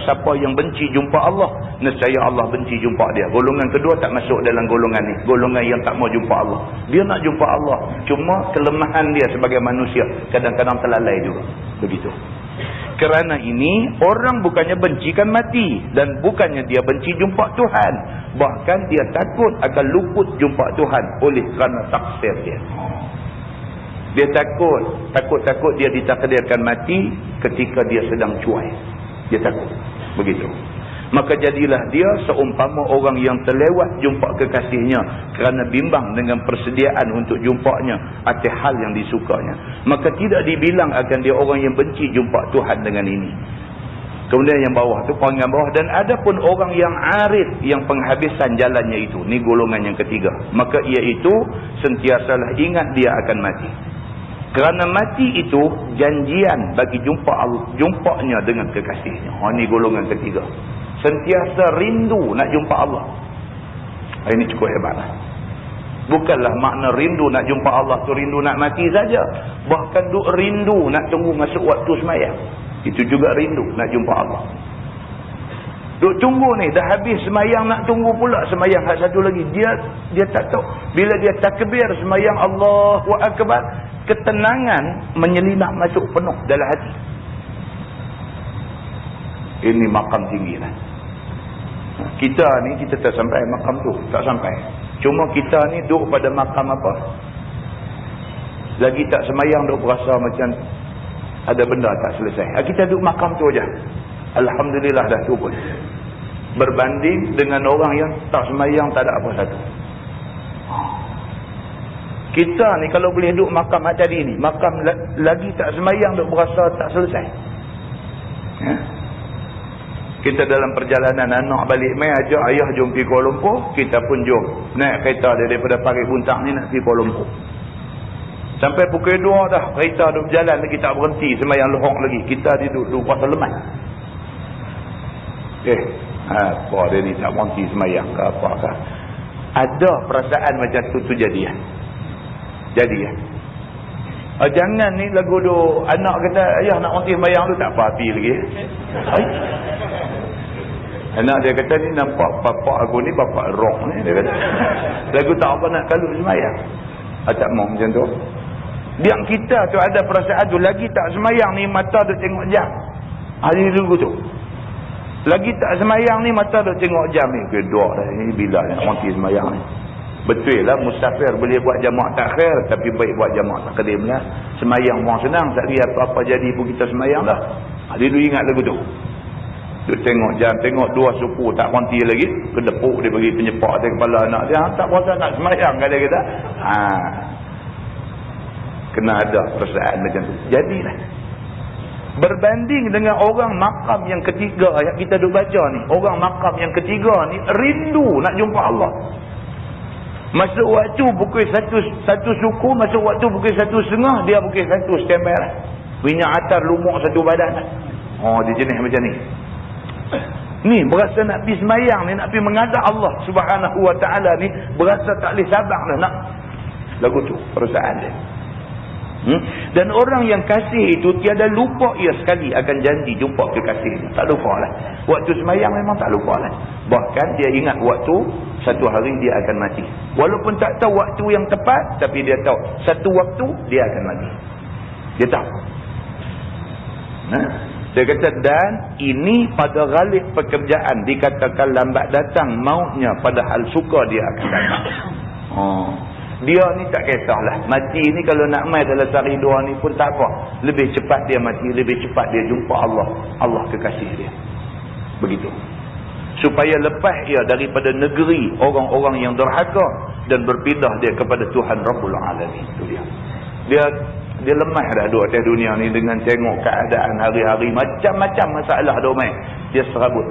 [SPEAKER 1] siapa yang benci jumpa Allah, nescaya Allah benci jumpa dia. Golongan kedua tak masuk dalam golongan ni, golongan yang tak mau jumpa Allah. Dia nak jumpa Allah, cuma kelemahan dia sebagai manusia kadang-kadang terlalai juga. Begitu. Kerana ini, orang bukannya bencikan mati dan bukannya dia benci jumpa Tuhan, bahkan dia takut akan luput jumpa Tuhan oleh kerana taksir dia. Dia takut dia ditakdirkan mati ketika dia sedang cuai. Dia takut. Begitu. Maka jadilah dia seumpama orang yang terlewat jumpa kekasihnya kerana bimbang dengan persediaan untuk jumpanya atas hal yang disukanya. Maka tidak dibilang akan dia orang yang benci jumpa Tuhan dengan ini. Kemudian yang bawah tu, poingan bawah, dan ada pun orang yang arif yang penghabisan jalannya itu. Ni golongan yang ketiga. Maka iaitu sentiasalah ingat dia akan mati. Kerana mati itu janjian bagi jumpanya dengan kekasihnya. Ini golongan ketiga. Sentiasa rindu nak jumpa Allah. Ini cukup hebatlah. Bukanlah makna rindu nak jumpa Allah tu rindu nak mati saja. Bahkan duk rindu nak tunggu masuk waktu semayang. Itu juga rindu nak jumpa Allah. Duk tunggu ni, dah habis semayang nak tunggu pula semayang hak satu lagi. Dia tak tahu. Bila dia takbir semayang Allahu Akbar, ketenangan menyelinap masuk penuh dalam hati. Ini makam tinggi lah. Kita ni, kita tak sampai makam tu. Tak sampai. Cuma kita ni duduk pada makam apa? Lagi tak semayang duduk berasa macam ada benda tak selesai. Kita duduk makam tu aja. Alhamdulillah dah tu pun. Berbanding dengan orang yang tak semayang tak ada apa satu. Kita ni kalau boleh duduk makam tadi ni, makam lagi tak semayang duk berasa tak selesai. Ya? Kita dalam perjalanan anak balik mai ajak ayah jom pergi Kuala Lumpur, kita pun jom. Naik kereta daripada Parit Buntang ni nak pergi Kuala Lumpur. Sampai pukul 2 dah, kereta duk berjalan lagi tak berhenti, semayang lohok lagi. Kita duduk rasa lemah. Apa dia ni tak berhenti semayang ke apa-apa. Ada perasaan macam tu jadi ya. Jadi ya. Jangan ni lagu do anak kata ayah nak berhenti semayang tu tak apa hati lagi. Anak dia kata ni nampak bapak aku ni bapak roh ni, dia kata. Lagu tak apa nak kalut semayang. Tak mau macam tu. Biar kita tu ada perasaan tu, lagi tak semayang ni mata duk tengok jam. Hari dulu tu. Lagi tak semayang ni mata duk tengok jam ni. Kedua dah ni bila nak mati semayang ni. Betul lah musafir boleh buat jamaah takhir, tapi baik buat jamaah takdim lah. Semayang orang senang, tak kira apa-apa jadi pun kita semayang dah. Dia dulu ingat lagu tu. Dia tengok jam, tengok dua suku tak berhenti lagi, kedepuk dia bagi penyepak di kepala anak dia, tak berasa nak semayang kata kita. Kena ada perasaan macam tu. Jadilah berbanding dengan orang makam yang ketiga yang kita duk baca ni, orang makam yang ketiga ni rindu nak jumpa Allah. Masuk waktu pukul satu suku, masuk waktu pukul 1:30, dia pukul 1 standby lah. Minyak atar lumuk satu badan. Dia jenis macam ni. Ni berasa nak pergi semayang ni, nak pergi menghadap Allah Subhanahu Wa Taala ni, berasa tak boleh sabar dah nak. Lagu tu perasaan dia. Dan orang yang kasih itu tiada lupa ia sekali akan janji jumpa kekasih. Tak lupa lah. Waktu semayang memang tak lupa lah. Bahkan dia ingat waktu satu hari dia akan mati. Walaupun tak tahu waktu yang tepat, tapi dia tahu satu waktu dia akan mati. Dia tahu. Dia kata, dan ini pada ghalib pekerjaan dikatakan lambat datang mautnya, padahal suka dia akan datang. Dia ni tak kisahlah. Mati ni kalau nak mai dalam sehari dua ni pun tak apa. Lebih cepat dia mati, lebih cepat dia jumpa Allah. Allah kekasih dia. Begitu. Supaya lepas ia daripada negeri orang-orang yang derhaka dan berpindah dia kepada Tuhan Rabbul Alamin. Itu dia. Dia lemah dah duduk atas dunia ni dengan tengok keadaan hari-hari. Macam-macam masalah domai. Dia serabut.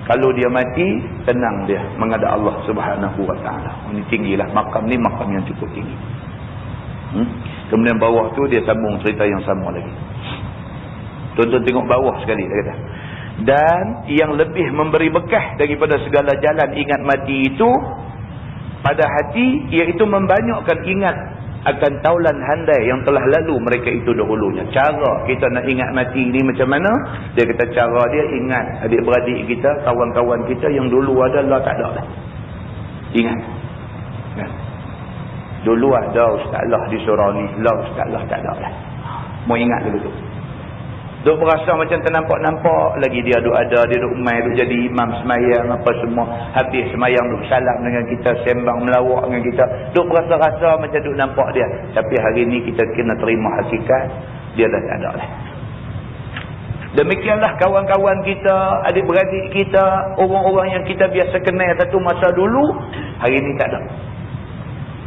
[SPEAKER 1] Kalau dia mati, tenang dia menghadap Allah Subhanahu Wa Taala. Ini tinggilah makam ni, makam yang cukup tinggi. Kemudian bawah tu dia sambung cerita yang sama lagi. Tonton tengok bawah sekali dia kata. Dan yang lebih memberi bekah daripada segala jalan ingat mati itu pada hati, iaitu membanyakkan ingat akan taulan handai yang telah lalu mereka itu dahulunya. Cara kita nak ingat mati ni macam mana? Dia kata cara dia ingat adik-beradik kita, kawan-kawan kita yang dulu ada, lah tak ada dah. Ingat. Dulu ada Ustaz lah di surau ni, lah Ustaz lah tak ada dah. Mau ingat dulu tu. Duk berasa macam ternampak-nampak lagi dia duk ada, dia duk main, duk jadi imam semayang apa semua. Habis semayang duk salam dengan kita, sembang melawak dengan kita. Duk berasa-rasa macam duk nampak dia. Tapi hari ni kita kena terima hakikat, dia dah tak ada lah. Demikianlah kawan-kawan kita, adik-beradik kita, orang-orang yang kita biasa kenal satu masa dulu, hari ni tak ada.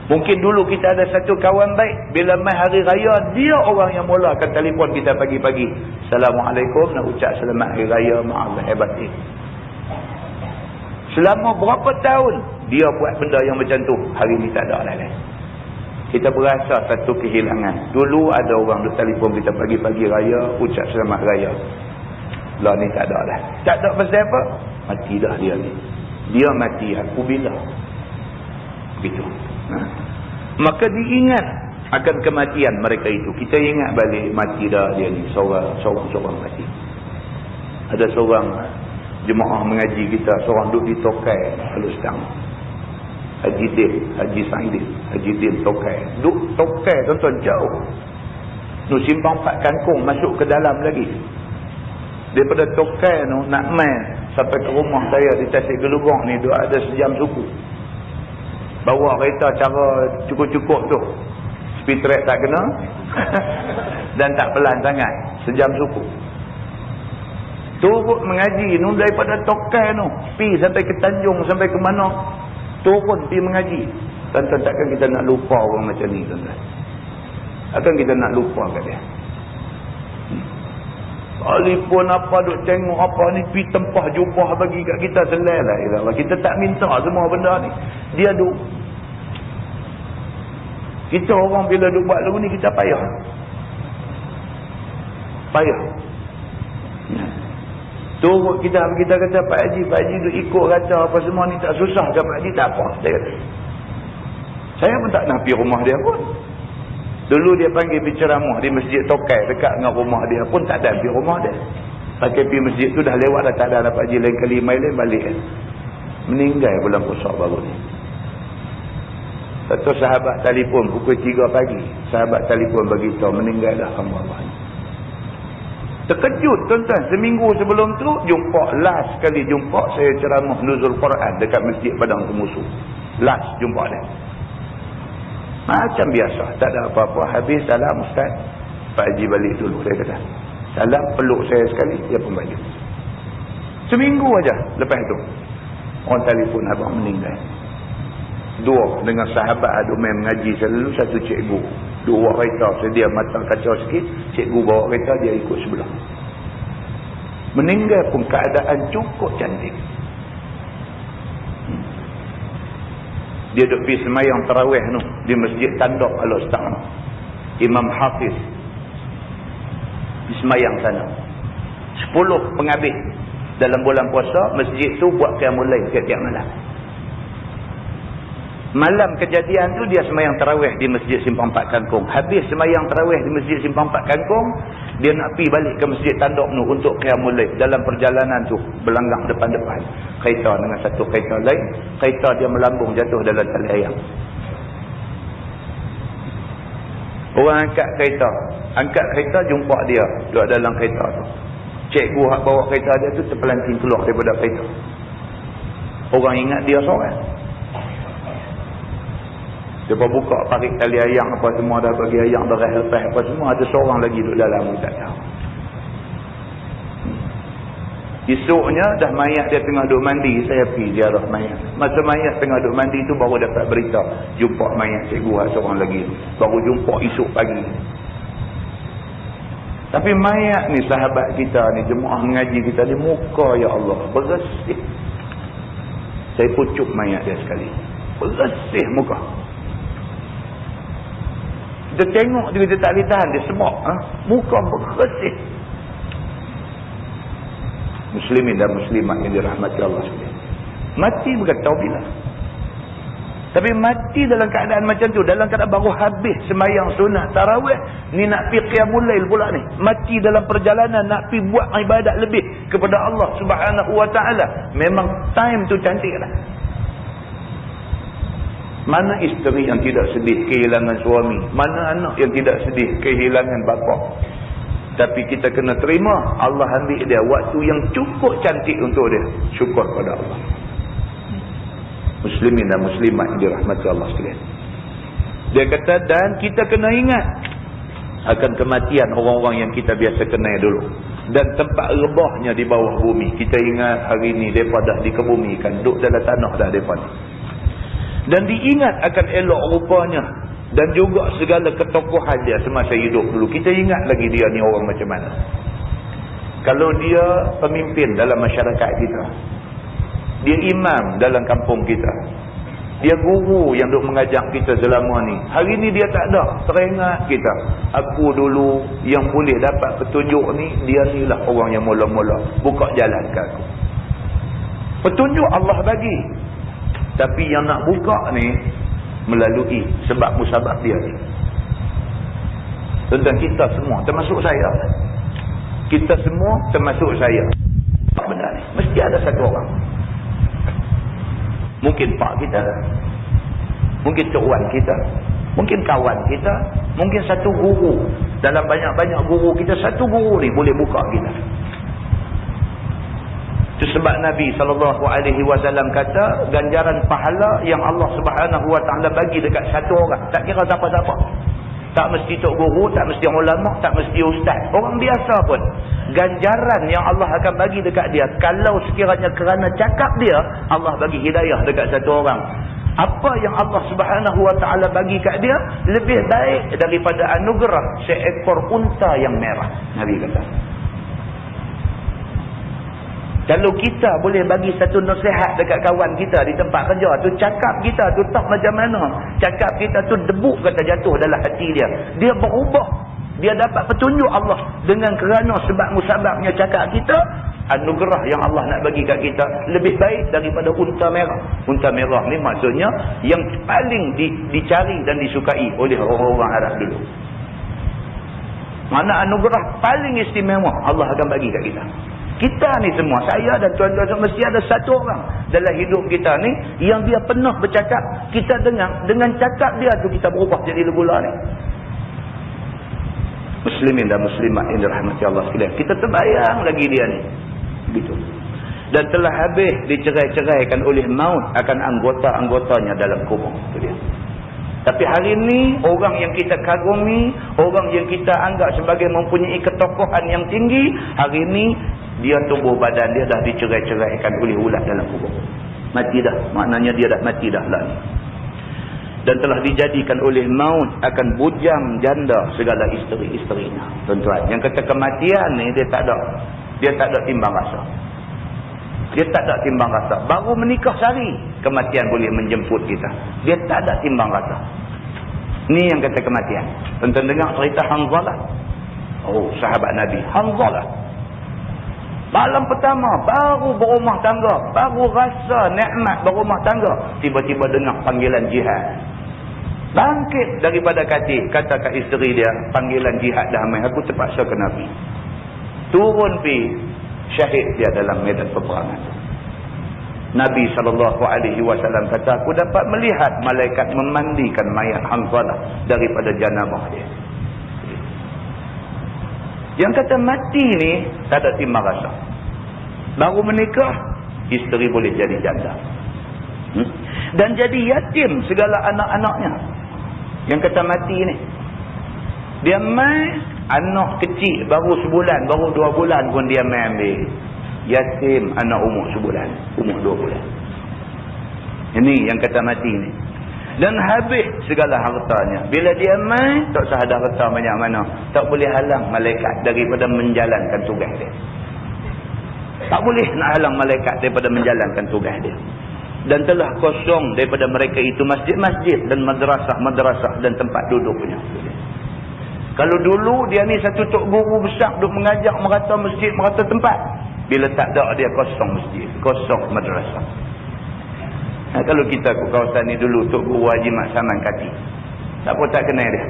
[SPEAKER 1] Mungkin dulu kita ada satu kawan baik. Bila mai hari raya, dia orang yang mulakan telefon kita pagi-pagi. Assalamualaikum, nak ucap selamat hari raya, maaf lahir batin. Selama berapa tahun dia buat benda yang macam tu, hari ni tak ada lah. Kita berasa satu kehilangan. Dulu ada orang duk telefon kita pagi-pagi raya, ucap selamat raya. Lah ni tak ada lah. Tak ada pasal apa? Mati dah dia ni. Dia mati, aku bila? Begitu. Maka diingat akan kematian mereka itu. Kita ingat balik mati dah dia ni, seorang mati. Ada seorang jemaah mengaji kita, seorang duduk di Tokai Alustang, Haji Saidin Tokai. Duduk Tokai tuan-tuan, jauh. Nu simpang 4 kangkung masuk ke dalam lagi. Daripada Tokai tu nak main sampai ke rumah saya di Tasik Gelugong ni, duk ada sejam suku. Bawa kereta cara cukup-cukup tu. Speed track tak kena. Dan tak pelan sangat. Sejam suku. Turut mengaji ni daripada Tokai tu. Pi sampai ke Tanjung, sampai ke mana. Turun pi mengaji. Tuan-tuan, takkan kita nak lupa orang macam ni, tuan-tuan. Takkan kita nak lupa kat dia. Alipun apa duk tengok apa ni, pi tempah jubah bagi kat kita selai lah. Kita tak minta semua benda ni. Dia duk. Kita orang bila duk buat lagu ni, kita payah. Turut kita kata Pak Haji duk ikut kata apa semua ni tak susah ke Pak Haji? Tak apa. Saya pun tak nak pergi rumah dia pun. Dulu dia panggil berceramah di masjid Tokai dekat dengan rumah dia pun tak ada pergi rumah dia. Pakai pergi masjid tu dah lewat dah, tak ada Pak Haji lain kali main lain balik kan. Meninggal bulan puasa baru ni. Satu sahabat telefon pukul 3 pagi. Sahabat telefon bagi tahu meninggal dah hamba Allah. Terkejut tuan-tuan. Seminggu sebelum tu jumpa, last kali jumpa saya ceramah nuzul Quran dekat Masjid Padang Temusu. Last jumpa dia. Macam biasa, tak ada apa-apa. Habis salam, ustaz, Pak Haji balik dulu, saya kata. Salam, peluk saya sekali, dia pun balik. Seminggu aja lepas itu orang telefon abang meninggal. Dua dengan sahabat ada main mengaji selalu, satu cikgu. Dua kereta sedia mata kacau sikit, cikgu bawa kereta, dia ikut sebelah. Meninggal pun keadaan cukup cantik. Dia duduk pergi semayang tarawih tu di Masjid Tandok Al-Ustaz. Imam Hafiz di semayang sana. 10 penghabis dalam bulan puasa, masjid tu buat qiyamul lail setiap malam. Malam kejadian tu dia semayang tarawih di Masjid Simpang 4 Kangkung. Habis semayang tarawih di Masjid Simpang 4 Kangkung, dia nak pergi balik ke Masjid Tandok tu untuk qiyamul lail. Dalam perjalanan tu berlanggang depan-depan kereta dengan satu kereta lain, kereta dia melambung jatuh dalam tali ayam. Orang angkat kereta jumpa dia duduk dalam kereta tu. Cikgu hak bawa kereta dia tu terpelanting keluar daripada kereta. Orang ingat dia seorang. Dia buka tarik tali ayam apa semua, dah bagi ayam beras lepas apa semua, ada seorang lagi duduk dalam, tak tahu. Esoknya dah mayat dia tengah duduk mandi, saya pergi ziarah mayat. Masa mayat tengah duduk mandi tu baru dapat berita, jumpa mayat cikgu seorang lagi. Baru jumpa esok pagi. Tapi mayat ni sahabat kita ni, jemaah mengaji kita ni, muka ya Allah bersih. Saya pucuk mayat dia sekali. Bersih muka. Kita tengok dia, dia tak boleh tahan, dia semak. Muka bersih. Muslimin dan muslimat yang dirahmati Allah sekalian. Mati bukan tahu bila. Tapi mati dalam keadaan macam tu, dalam keadaan baru habis semayang sunat tarawih, ni nak pergi qiyamul lail pula ni. Mati dalam perjalanan nak pergi buat ibadat lebih kepada Allah Subhanahu wa taala. Memang time tu cantik dah. Mana isteri yang tidak sedih kehilangan suami? Mana anak yang tidak sedih kehilangan bapa? Tapi kita kena terima, Allah ambil dia waktu yang cukup cantik untuk dia. Syukur pada Allah. Muslimin dan muslimat yang dirahmati Allah sekalian. Dia kata, dan kita kena ingat akan kematian orang-orang yang kita biasa kenal dulu. Dan tempat rebahnya di bawah bumi. Kita ingat hari ni mereka dah dikebumikan, duduk dalam tanah dah mereka ni. Dan diingat akan elok rupanya. Dan juga segala ketokohan dia semasa hidup dulu. Kita ingat lagi dia ni orang macam mana. Kalau dia pemimpin dalam masyarakat kita, dia imam dalam kampung kita, dia guru yang duk mengajak kita selama ni, hari ni dia tak ada, teringat kita, aku dulu yang boleh dapat petunjuk ni, dia ni lah orang yang mula-mula buka jalan ke aku. Petunjuk Allah bagi, tapi yang nak buka ni melalui sebab musabab dia ni. Tentang kita semua, termasuk saya, kita semua termasuk saya, apa benda ni? Mesti ada satu orang, mungkin pak kita, mungkin tok wan kita, mungkin kawan kita, mungkin satu guru. Dalam banyak-banyak guru kita, satu guru ni boleh buka kita. Itu sebab Nabi SAW kata, ganjaran pahala yang Allah Subhanahu Wa Taala bagi dekat satu orang, tak kira siapa-siapa. Tak mesti tok guru, tak mesti ulama, tak mesti ustaz. Orang biasa pun, ganjaran yang Allah akan bagi dekat dia, kalau sekiranya kerana cakap dia, Allah bagi hidayah dekat satu orang. Apa yang Allah Subhanahu Wa Taala bagi kat dia lebih baik daripada anugerah seekor unta yang merah. Nabi kata, kalau kita boleh bagi satu nasihat dekat kawan kita di tempat kerja tu, cakap kita tu tak macam mana, cakap kita tu debuk kata jatuh dalam hati dia, dia berubah, dia dapat petunjuk Allah dengan kerana sebab musababnya cakap kita, anugerah yang Allah nak bagi kat kita lebih baik daripada unta merah. Unta merah ni maksudnya yang paling dicari dan disukai oleh orang-orang Arab dulu. Mana anugerah paling istimewa Allah akan bagi kat kita. Kita ni semua, saya dan tuan-tuan, mesti ada satu orang dalam hidup kita ni yang dia penuh bercakap, kita dengar, dengan cakap dia tu kita berubah jadi legula ni. Muslimin dan muslimat yang dirahmati Allah sekalian, kita terbayang lagi dia ni begitu. Dan telah habis dicerai-ceraikan oleh maut akan anggota-anggotanya dalam kubur. Itu dia. Tapi hari ini orang yang kita kagumi, orang yang kita anggap sebagai mempunyai ketokohan yang tinggi, hari ini dia tubuh badan dia dah dicerai-ceraikan oleh ulat dalam kubur. Mati dah. Maknanya dia dah mati dah lah ni. Dan telah dijadikan oleh maut akan bujang janda segala isteri-isterinya. Tuan-tuan, yang kata kematian ni dia tak ada timbang rasa. Dia tak ada timbang rasa. Baru menikah sehari, kematian boleh menjemput kita. Dia tak ada timbang rasa. Ni yang kata kematian. Tuan-tuan dengar cerita Hanzalah. Oh, sahabat Nabi. Hanzalah. Malam pertama, baru berumah tangga. Baru rasa nikmat berumah tangga. Tiba-tiba dengar panggilan jihad. Bangkit daripada katil. Kata kat isteri dia, panggilan jihad dah main. Aku terpaksa ke Nabi. Turun pergi. Syahid dia dalam medan peperangan. Nabi SAW kata, aku dapat melihat malaikat memandikan mayat Hanzalah daripada janabah dia. Yang kata mati ni tak ada timbang rasa. Baru menikah, isteri boleh jadi janda. Dan jadi yatim segala anak-anaknya. Yang kata mati ni, dia main anak kecil baru sebulan, baru 2 bulan pun dia main ambil. Yatim anak umur sebulan, umur 2 bulan. Ini yang kata mati ni. Dan habis segala hartanya. Bila dia main, tak usah ada harta banyak mana, tak boleh halang malaikat daripada menjalankan tugas dia. Tak boleh nak halang malaikat daripada menjalankan tugas dia. Dan telah kosong daripada mereka itu masjid-masjid dan madrasah-madrasah dan tempat duduknya. Kalau dulu dia ni satu tok guru besar duk mengajar merata masjid, merata tempat. Bila tak ada dia kosong masjid, kosong madrasah. Kalau kita ke kawasan ni dulu tok guru Haji Mat Saman Kati. Tak apa tak kenal dia.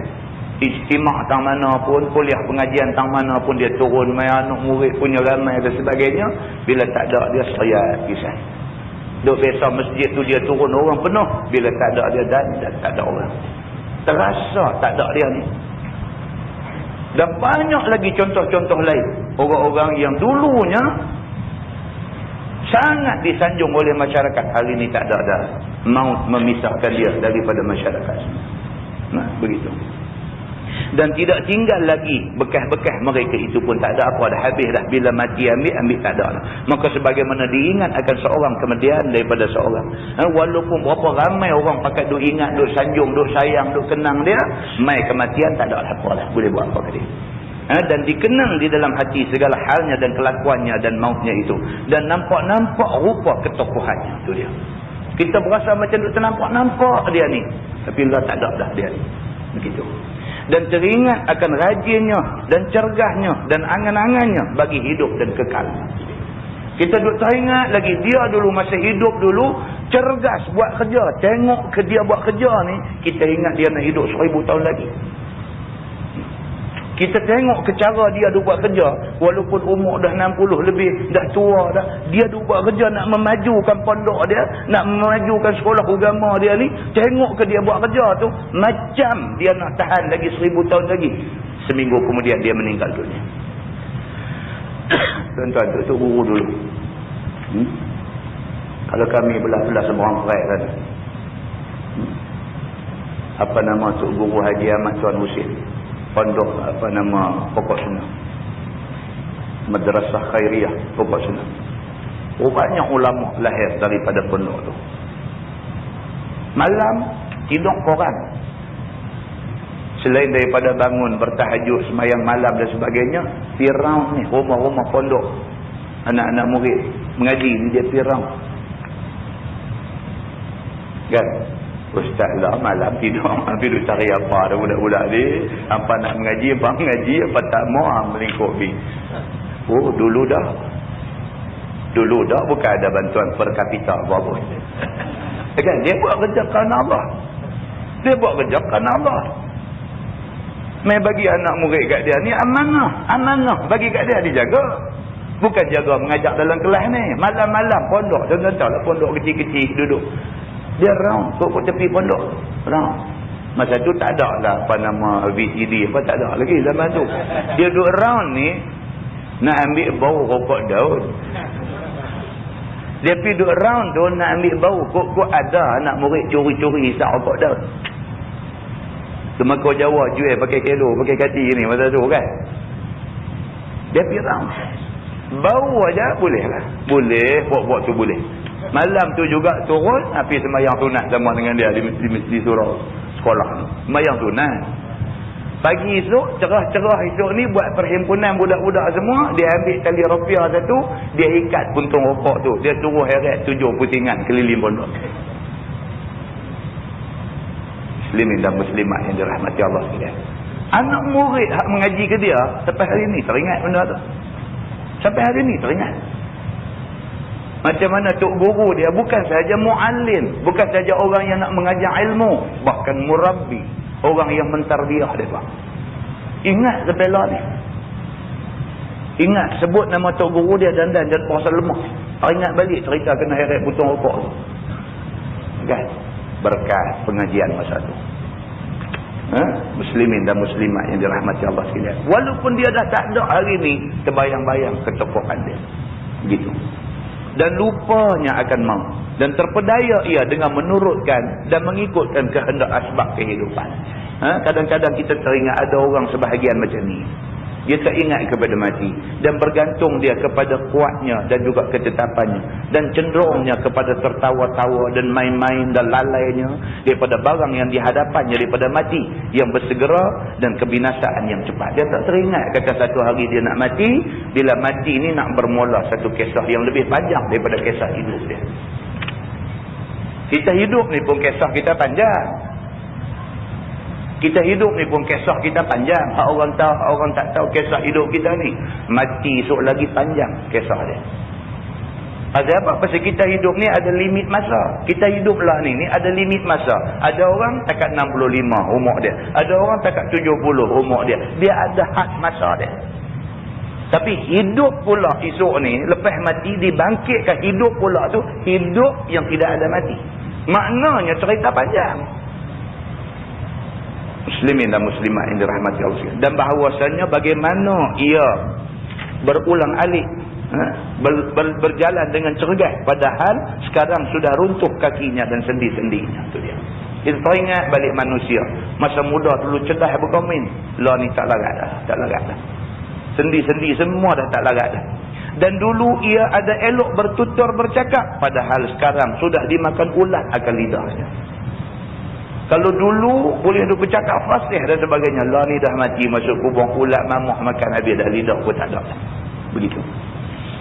[SPEAKER 1] Istimak tang mana pun, kuliah pengajian tang mana pun dia turun, mai anak murid punya ramai dan sebagainya. Bila tak ada dia seriat kisah. Duk biasa masjid tu dia turun orang penuh. Bila tak ada dia dan tak ada orang. Terasa tak ada dia ni. Dan banyak lagi contoh-contoh lain. Orang-orang yang dulunya sangat disanjung oleh masyarakat. Hari ini tak ada dah. Maut memisahkan dia daripada masyarakat. Nah, begitu. Dan tidak tinggal lagi bekas-bekas mereka itu pun tak ada apa dah. Habis dah. Bila mati ambil tak ada dah. Maka sebagaimana diingat akan seorang kemudian daripada seorang. Walaupun berapa ramai orang pakai duk ingat, duk sanjung, duk sayang, duk kenang dia, mai kematian tak ada apa dah. Boleh buat apa ke dia. Dan dikenang di dalam hati segala halnya dan kelakuannya dan mautnya itu. Dan nampak-nampak rupa ketokohannya. Itu dia. Kita berasa macam duk ternampak-nampak dia ni. Tapi Allah tak ada dah dia ni. Begitu. Dan teringat akan rajinnya dan cergahnya dan angan-angannya bagi hidup dan kekal. Kita duk teringat lagi dia dulu masa hidup dulu cergas buat kerja. Tengok ke dia buat kerja ni, kita ingat dia nak hidup 1000 tahun lagi. Kita tengok ke cara dia duk buat kerja, walaupun umur dah 60 lebih, dah tua dah, dia duk buat kerja nak memajukan pondok dia, nak memajukan sekolah agama dia ni. Tengok ke dia buat kerja tu, macam dia nak tahan lagi 1000 tahun lagi. Seminggu kemudian dia meninggal dunia. Tuan-tuan, tu guru dulu. Kalau kami belah-belah seberang perai kan. Apa nama Tok Guru Haji Ahmad Tuan Husin? Pondok apa nama Pokok Sunnah, Madrasah Khairiyah Pokok Sunnah. Banyak ulama lahir daripada pondok tu. Malam tidur koran. Selain daripada bangun bertahajud, semayang malam dan sebagainya, pirang ni rumah-rumah pondok. Anak-anak murid mengaji ni dia pirang. Kan? Ustaz lah malam tidur. Habis duk cari apa ada budak-budak ni. Apa nak mengaji, apa mengaji, apa tak mau melingkup pergi. Oh, dulu dah. Dulu dah bukan ada bantuan per kapita apa-apa. Kan? Dia buat kerja kerana Allah. Dia buat kerja kerana Allah. Mai bagi anak murid kat dia ni amanah. Amanah. Bagi kat dia, dijaga. Bukan jaga mengajar dalam kelas ni. Malam-malam pondok. Contoh lah pondok kecil-kecil duduk. Dia round. Kok tepi pondok. Round. Masa tu tak ada lah apa nama VCD. Apa tak ada lagi zaman tu. Dia duduk round ni. Nak ambil bau rokok daun. Dia pergi duduk round tu nak ambil bau. Kok ada anak murid curi-curi isap rokok daun. Semua Jawa jual pakai kilo, pakai kati ni masa tu kan. Dia pergi round. Bau aja boleh lah. Boleh, buat-buat tu boleh. Malam tu juga turun, pergi sembahyang sunat sama dengan dia di surau sekolah ni. Sembahyang sunat. Pagi esok, cerah-cerah esok ni buat perhimpunan budak-budak semua, dia ambil tali rupiah satu, dia ikat puntung rokok tu. Dia suruh heret 7 pusingan keliling pondok. Muslimin dan muslimat yang dirahmati Allah sekalian. Anak murid hak mengaji ke dia, sampai hari ni teringat benda tu. Sampai hari ni teringat. Macam mana tok guru dia bukan sahaja muallim, bukan sahaja orang yang nak mengajar ilmu, bahkan murabbi, orang yang mentarbiah depa. Ingat sebela ni. Ingat sebut nama tok guru dia dan jadi puasa lemak. Ingat balik cerita kena heret butong rokok tu. Kan? Berkat pengajian masa tu. Muslimin dan muslimat yang dirahmati Allah sekalian. Walaupun dia dah tak ada hari ni, terbayang-bayang ketokohan dia. Begitu. Dan lupanya akan maut. Dan terpedaya ia dengan menurutkan dan mengikutkan kehendak asbab kehidupan. Kadang-kadang kita teringat ada orang sebahagian macam ni. Dia tak ingat kepada mati. Dan bergantung dia kepada kuatnya dan juga ketetapannya. Dan cenderungnya kepada tertawa-tawa dan main-main dan lalainya. Daripada barang yang dihadapannya daripada mati. Yang bersegera dan kebinasaan yang cepat. Dia tak teringat kata satu hari dia nak mati. Bila mati ni nak bermula satu kisah yang lebih panjang daripada kisah hidup dia. Kita hidup ni pun kisah kita panjang. Kita hidup ni pun kisah kita panjang. Hak orang tahu, hak orang tak tahu kisah hidup kita ni. Mati esok lagi panjang kisah dia. Pasal apa? Pasal kita hidup ni ada limit masa. Kita hidup lah ni ada limit masa. Ada orang takat 65 umur dia. Ada orang takat 70 umur dia. Dia ada had masa dia. Tapi hidup pula esok ni, lepas mati dibangkitkan hidup pula tu, hidup yang tidak ada mati. Maknanya cerita panjang. Muslimin dan muslimat yang dirahmati Allah sekalian. Dan bahawasanya bagaimana ia berulang alik berjalan dengan cergas padahal sekarang sudah runtuh kakinya dan sendi-sendinya. Itu dia. Kita teringat balik manusia masa muda dulu cerdas berkomen. Lah ni tak larat dah, tak larat dah. Sendi-sendi semua dah tak larat dah. Dan dulu ia ada elok bertutur bercakap padahal sekarang sudah dimakan ulat akan lidahnya. Kalau dulu boleh duk bercakap fasih dan sebagainya. Lah ni dah mati masuk kubur ulat mamuk makan habis dah, lidah pun tak ada. Begitu.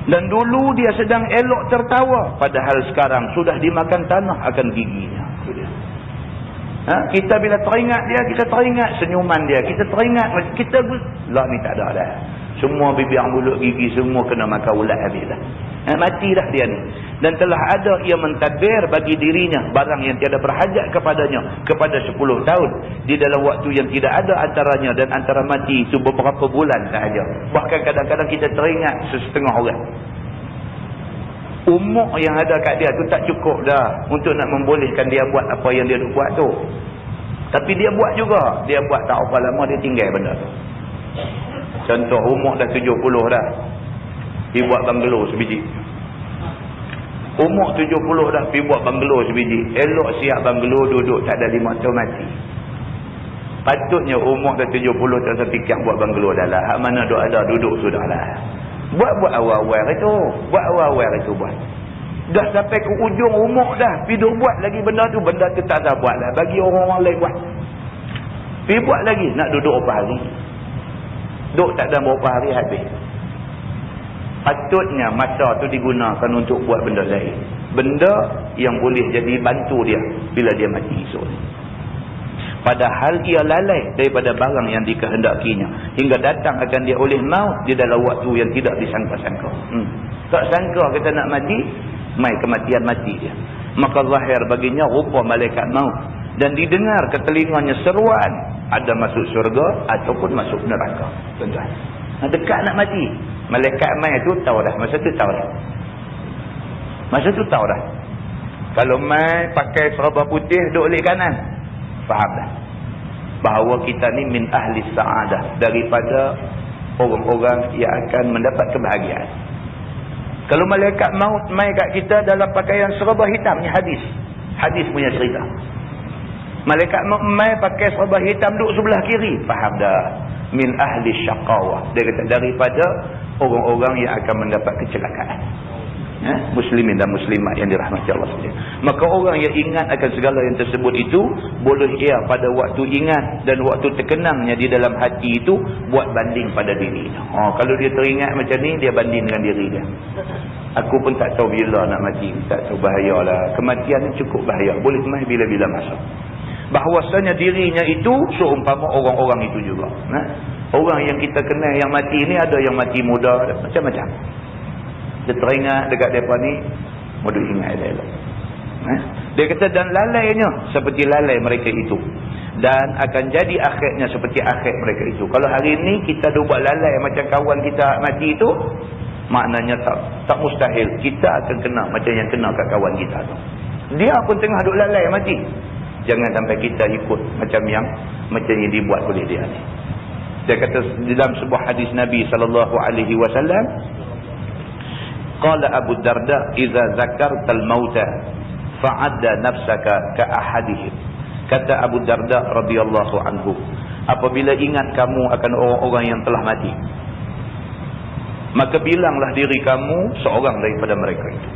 [SPEAKER 1] Dan dulu dia sedang elok tertawa padahal sekarang sudah dimakan tanah akan giginya. Kita bila teringat dia, kita teringat senyuman dia, kita teringat kita lah ni tak ada dah. Semua bibir mulut gigi semua kena makan ulat habis dah. Mati dah dia ni. Dan telah ada ia mentadbir bagi dirinya barang yang tiada berhajat kepadanya kepada 10 tahun di dalam waktu yang tidak ada antaranya dan antara mati itu beberapa bulan sahaja. Bahkan kadang-kadang kita teringat setengah orang. Umur yang ada kat dia tu tak cukup dah untuk nak membolehkan dia buat apa yang dia buat tu. Tapi dia buat juga. Dia buat tak apa lama dia tinggal benda tu. Contoh umur dah 70 dah. Dia buat banglo sebiji. Umur 70 dah pergi buat banglo sebiji. Elok siap banglo duduk tak ada 5 tahun mati. Patutnya umur dah 70 tak usah fikir buat banglo dah lah. Hak mana duk ada duduk sudah lah. Buat awal-awal itu. Buat awal-awal itu buat. Dah sampai ke ujung umur dah. Pergi duk buat lagi benda tu. Benda tu tak ada buat lah. Bagi orang-orang lain buat. Pergi buat lagi. Nak duduk berapa hari. Duk tak ada berapa hari habis. Patutnya masa tu digunakan untuk buat benda lain. Benda yang boleh jadi bantu dia bila dia mati esok. Padahal ia lalai daripada barang yang dikehendakinya. Hingga datang akan dia oleh maut di dalam waktu yang tidak disangka-sangka. Tak sangka kita nak mati, mai kematian mati dia. Maka zahir baginya rupa malaikat maut. Dan didengar ke telinganya seruan. Ada masuk syurga ataupun masuk neraka. Tuan-tuan. Dekat nak mati. Malaikat mai tu tahu dah. Masa tu tahu dah. Masa tu tahu dah. Kalau mai pakai serba putih duduk lek kanan, faham dah. Bahawa kita ni min ahli sa'adah, daripada orang-orang yang akan mendapat kebahagiaan. Kalau malaikat maut mai kat kita dalam pakaian serba hitam, ni hadis. Hadis punya cerita. Malaikat maut mai pakai serba hitam duduk sebelah kiri, faham dah. Min ahli syaqawah, dia kata daripada orang-orang yang akan mendapat kecelakaan. Muslimin dan muslimat yang dirahmati Allah sekalian. Maka orang yang ingat akan segala yang tersebut itu, boleh ia pada waktu ingat dan waktu terkenangnya di dalam hati itu, buat banding pada diri. Kalau dia teringat macam ni, dia banding dengan diri dia. Aku pun tak tahu bila nak mati, tak tahu, bahayalah. Kematian ni cukup bahaya, boleh mai bila-bila masuk. Bahawasanya dirinya itu seumpama orang-orang itu juga. Orang yang kita kenal yang mati ni, ada yang mati muda, macam-macam. Dia teringat dekat mereka ni, mudah ingat elok. Dia kata, dan lalainya seperti lalai mereka itu, dan akan jadi akhirnya seperti akhir mereka itu. Kalau hari ni kita buat lalai macam kawan kita mati itu, maknanya tak mustahil kita akan kena macam yang kena kat kawan kita tu. Dia pun tengah duk lalai mati. Jangan sampai kita ikut macam yang dibuat oleh dia ni. Dia kata dalam sebuah hadis Nabi SAW, qala Abu Darda, idza zakartal mauta fa'adda nafsaka ka ahadihim. Kata Abu Darda radhiyallahu anhu, apabila ingat kamu akan orang-orang yang telah mati, maka bilanglah diri kamu seorang daripada mereka itu.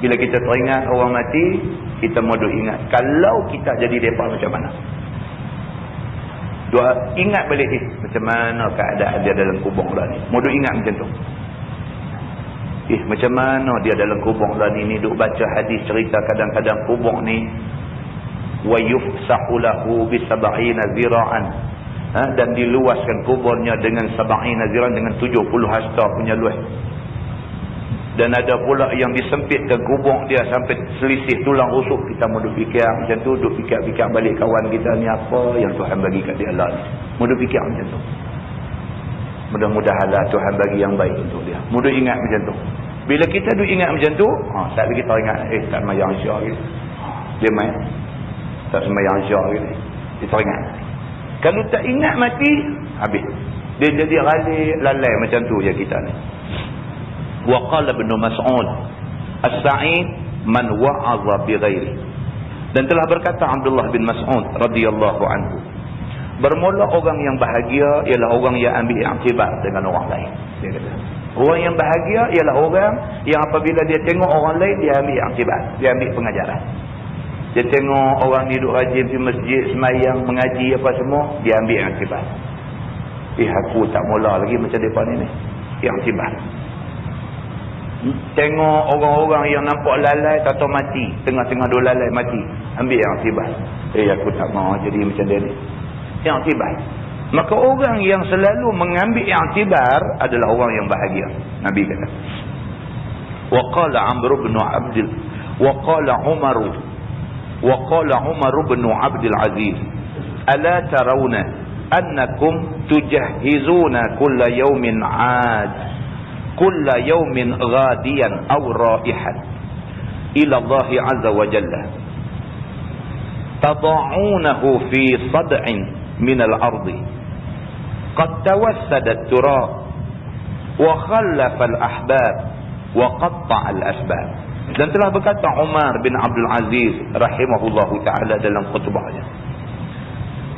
[SPEAKER 1] Bila kita teringat orang mati, kita mahu ingat kalau kita jadi depa macam mana. Dua, ingat balik macam mana keadaan dia dalam kubur lah ni. Mahu ingat macam tu. Macam mana dia dalam kubur lah ni, duk baca hadis cerita kadang-kadang kubur ni wa yufsahu lahu bi 70 zira'an, dan diluaskan kuburnya dengan 70 zira'an, dengan 70 hasta punya luas. Dan ada pula yang disempitkan kubur dia sampai selisih tulang rusuk. Kita mahu fikir macam tu, duk fikir-fikir balik kawan kita ni apa yang Tuhan bagi kat dia lah ni. Mahu fikir macam tu. Mudah-mudahanlah Tuhan bagi yang baik untuk dia. Mudah ingat macam tu. Bila kita duk ingat macam tu, saat lagi kita ingat, tak semayang isyak lagi. Dia main. Tak semayang isyak lagi. Dia teringat. Kalau tak ingat mati, habis. Dia jadi lalai macam tu je kita ni. Wa qala Ibn Mas'ud, as-sa'id man wa'adha bi ghairi. Dan telah berkata Abdullah bin Mas'ud radhiyallahu anhu, bermula orang yang bahagia ialah orang yang ambil iktibar dengan orang lain. Dia kata, orang yang bahagia ialah orang yang apabila dia tengok orang lain, dia ambil iktibar, dia ambil pengajaran. Dia tengok orang ni duduk rajin di masjid, semayang, mengaji apa semua, dia ambil iktibar. Aku tak mula lagi macam depa ni. Iktibar. Tengok orang-orang yang nampak lalai, tak tahu mati, tengah-tengah dua lalai mati, ambil iktibar. Aku tak mau jadi macam dia ni. Iktibar. Maka orang yang selalu mengambil iktibar adalah orang yang bahagia. Nabi kata. Wa qala Amr bin Abdul wa qala Umar bin Abdul Aziz, ala tarawna annakum tujahhizuna kulla yawmin 'ad kulla yawmin ghadiyan aw ra'ihan ila Allah 'azza wa jalla tad'unahu fi sad'in min al-ardi qad tawassada at-turab wa khallafa al-ahbab wa qatta'a al-asbab. Dan telah berkata Umar bin Abdul Aziz rahimahullahu ta'ala dalam khutbahnya,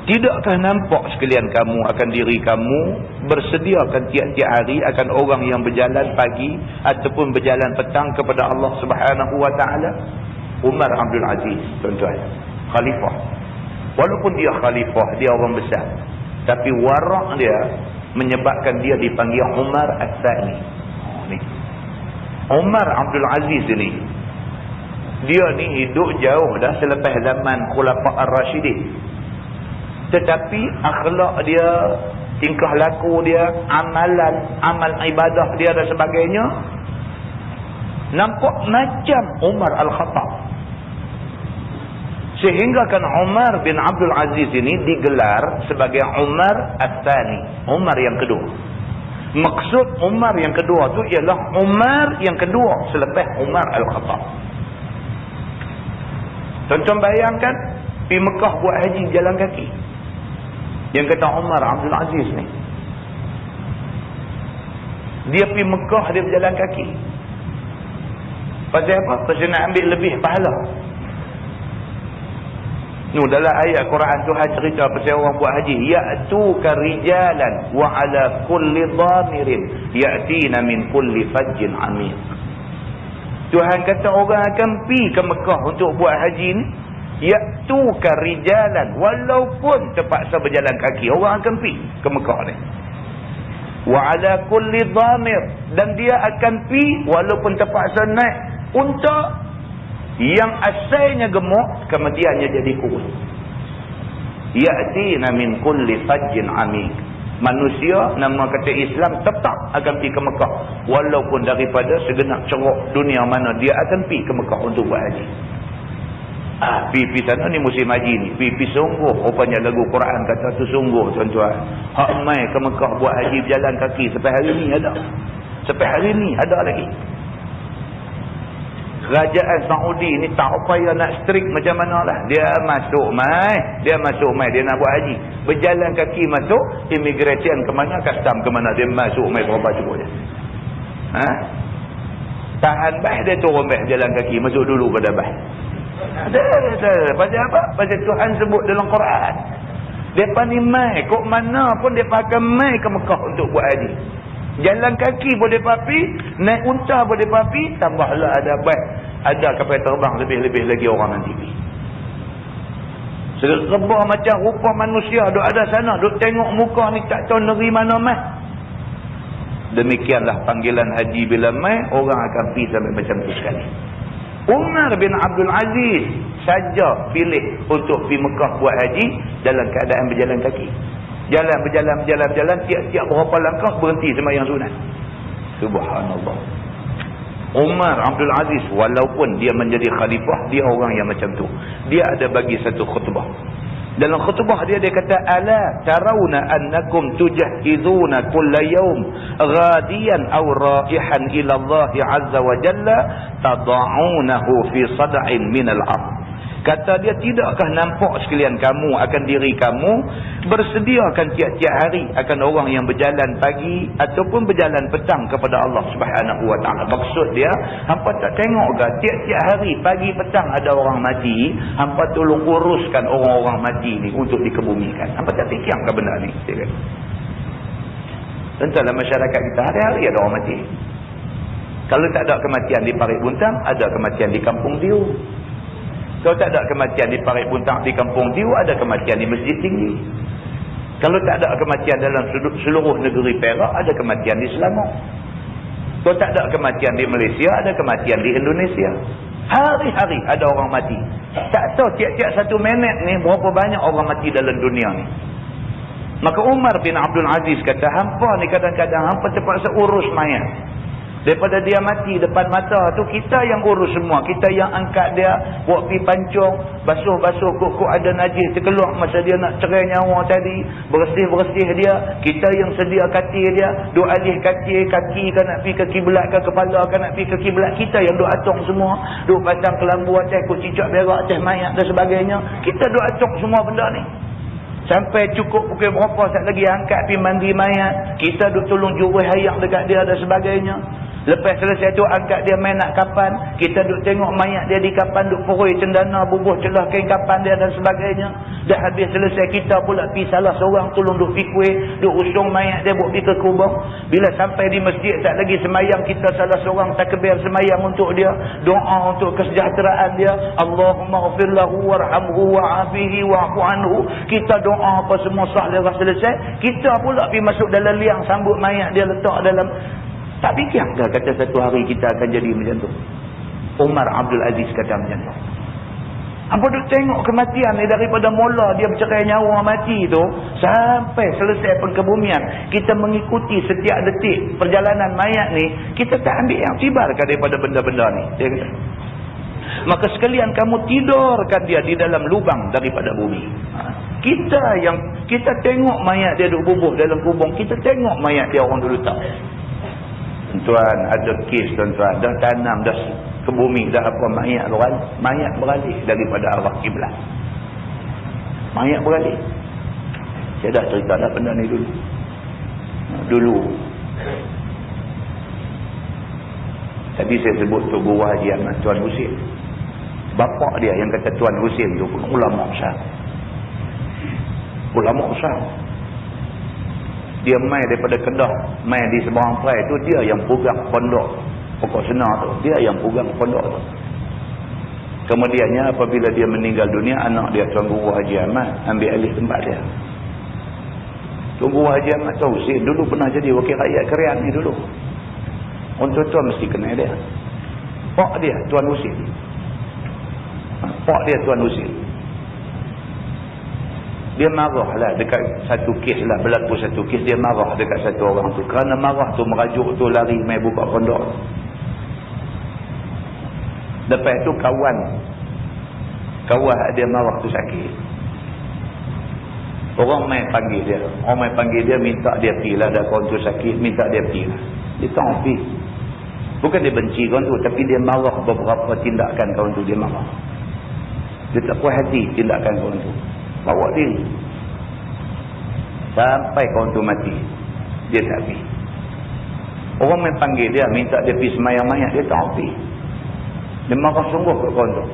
[SPEAKER 1] tidakkah nampak sekalian kamu akan diri kamu bersediakan tiap-tiap hari akan orang yang berjalan pagi ataupun berjalan petang kepada Allah Subhanahu wa ta'ala? Umar Abdul Aziz, tuan-tuan, khalifah. Walaupun dia khalifah, dia orang besar, tapi warak dia menyebabkan dia dipanggil Umar As-Sani. Umar Abdul Aziz ni, dia ni hidup jauh dah selepas zaman Khulafa Ar-Rashidin. Tetapi akhlak dia, tingkah laku dia, amal ibadah dia dan sebagainya, nampak macam Umar Al-Khattab. Sehingga kan Umar bin Abdul Aziz ini digelar sebagai Umar As-Sani, Umar yang kedua. Maksud Umar yang kedua tu ialah Umar yang kedua selepas Umar Al-Khattab. Tuan-tuan bayangkan, pergi Mekah buat haji jalan kaki. Yang kata Umar Abdul Aziz ni, dia pergi Mekah, dia berjalan kaki. Pasal apa? Pasal nak ambil lebih pahala. Dalam ayat Quran Tuhan cerita pasal orang buat haji, ya'tuka rijalan wa ala kulli dhamirin ya'tina min kulli fajjin amiq. Tuhan kata orang akan pergi ke Mekah untuk buat haji ni, ya'tuka rijalan, walaupun terpaksa berjalan kaki, orang akan pergi ke Mekah ni. Wa ala kulli dhamir, dan dia akan pergi walaupun terpaksa naik unta yang asalnya gemuk kemudiannya jadi kurus. Ya'tina min kulli fajjin amiq. Manusia nama kata Islam tetap akan pergi ke Mekah walaupun daripada segenap ceruk dunia mana dia akan pergi ke Mekah untuk buat haji. Pergi sana ni musim haji ni, pergi sungguh. Rupanya lagu Quran kata tu sungguh tuan-tuan. Hak mai ke Mekah buat haji berjalan kaki sampai hari ni ada. Sampai hari ni ada lagi. Kerajaan Saudi ni tak payah nak strict macam mana lah. Dia masuk mai, dia nak buat haji. Berjalan kaki masuk, immigration ke mana, custom ke mana, dia masuk mai berapa cukup je. Tahan bah, dia turun bah jalan kaki, masuk dulu pada bah. Ada. Pasal apa? Pasal Tuhan sebut dalam Quran. Mereka ni mai, kok mana pun mereka akan mai ke Mekah untuk buat haji. Jalan kaki boleh papi, naik unta boleh papi, tambahlah ada baik, ada kapal terbang lebih-lebih lagi orang nanti. Serba macam rupa manusia duk ada sana, duk tengok muka ni tak tahu negeri mana mah. Demikianlah panggilan haji bila mai, orang akan pergi sampai macam tu sekali. Umar bin Abdul Aziz saja pilih untuk pergi Mekah buat haji dalam keadaan berjalan kaki. Berjalan, tiap-tiap berapa langkah berhenti sembahyang sunat. Subhanallah. Umar Abdul Aziz walaupun dia menjadi khalifah, dia orang yang macam tu. Dia ada bagi satu khutbah. Dalam khutbah dia kata, ala tarawna annakum tujahiduna kulla yawm ghadiyan aw raihan ila Allah azza wa jalla tad'unahu fi sad'in min al-ard. Kata dia, tidakkah nampak sekalian kamu akan diri kamu bersediakan tiap-tiap hari akan orang yang berjalan pagi ataupun berjalan petang kepada Allah Subhanahu wa taala. Maksud dia, hangpa tak tengok ke tiap-tiap hari pagi petang ada orang mati, hangpa tolong uruskan orang-orang mati ni untuk dikebumikan. Hangpa tak fikirkan benda ni? Tentang masyarakat kita hari-hari ada orang mati. Kalau tak ada kematian di Parit Buntang, ada kematian di Kampung Diu. Kalau tak ada kematian di Parit Buntang di Kampung Diu, ada kematian di Masjid Tinggi. Kalau tak ada kematian dalam seluruh negeri Perak, ada kematian di Selangor. Kalau tak ada kematian di Malaysia, ada kematian di Indonesia. Hari-hari ada orang mati. Tak tahu tiap-tiap 1 minit ni berapa banyak orang mati dalam dunia ni. Maka Umar bin Abdul Aziz kata, hampa ni kadang-kadang hampa terpaksa urus mayat. Daripada dia mati depan mata tu, kita yang urus semua. Kita yang angkat dia, buat pergi pancung, basuh-basuh kok ada najis terkeluar masa dia nak cerai nyawa tadi, bersih-bersih dia. Kita yang sedia katil dia, duk alih katil, kaki kan nak pergi ke kiblat, ke kepala kan nak pergi ke kiblat. Kita yang duk atong semua, duk pasang kelambu atas, kok cicak berak atas mayat dan sebagainya. Kita duk atong semua benda ni. Sampai cukup pukul berapa saat lagi angkat pergi mandi mayat, kita duk tolong jurus hayak dekat dia dan sebagainya. Lepas selesai tu angkat dia main nak kapan, kita duk tengok mayat dia di kapan, duk poroi cendana, bubuh celah kain kapan dia dan sebagainya. Dah habis selesai, kita pula pergi salah seorang tolong duk fikir, duk usung mayat dia buat pergi ke kubur. Bila sampai di masjid tak lagi semayang, kita salah seorang takbir semayang untuk dia, doa untuk kesejahteraan dia. Allahumma ghfir lahu warhamhu wa'afihi wa'fu anhu. Kita doa apa semua sah dah selesai, kita pula pergi masuk dalam liang sambut mayat dia, letak dalam. Tak fikirkah kata satu hari kita akan jadi macam tu? Umar Abdul Aziz kata macam tu. Apa duk tengok kematian ni daripada mula dia bercerai nyawa mati tu sampai selesai pengkebumian. Kita mengikuti setiap detik perjalanan mayat ni, kita tak ambil yang tibarkan daripada benda-benda ni. Dia kata, maka sekalian kamu tidurkan dia di dalam lubang daripada bumi. Kita tengok mayat dia duduk bubuh dalam kubur. Kita tengok mayat dia orang dulu tak. Tuan, ada kes tuan-tuan. Dah tanam, dah ke bumi, dah apa, mayat beralih daripada arah kiblat. Mayat beralih. Saya dah cerita dah benda ni dulu. Tadi saya sebut tu guru Haji Ahmad Tuan Husin. Bapa dia yang kata Tuan Husin tu pun ulama besar. Ulama besar. Dia mai daripada Kedah, mai di Seberang Perai tu, dia yang pegang pondok Pokok Senar tu. Dia yang pegang pondok tu. Kemudiannya apabila dia meninggal dunia, anak dia Tuan Guru Haji Ahmad ambil alih tempat dia. Tuan Guru Haji Ahmad Tuan Husin dulu pernah jadi wakil rakyat Kerian ni dulu. Tuan-tuan mesti kenal dia. Pak dia Tuan Husin. Pak dia Tuan Husin. Dia marah lah dekat satu kes lah. Berlaku satu kes, dia marah dekat satu orang tu. Kerana marah tu merajuk tu lari main buka pondok. Lepas tu kawan dia marah tu sakit. Orang main panggil dia. Orang main panggil dia, minta dia pergi lah. Dah kawan tu sakit, minta dia pergi lah. Dia tak pergi. Bukan dia benci kawan tu, tapi dia marah beberapa tindakan kawan tu. Dia marah. Dia tak puas hati tindakan kawan tu. Bawa diri. Sampai kawan tu mati. Dia tak pergi. Orang main panggil dia, minta dia pergi semayang mayat. Dia tak pergi. Dia marah sungguh ke kawan tu.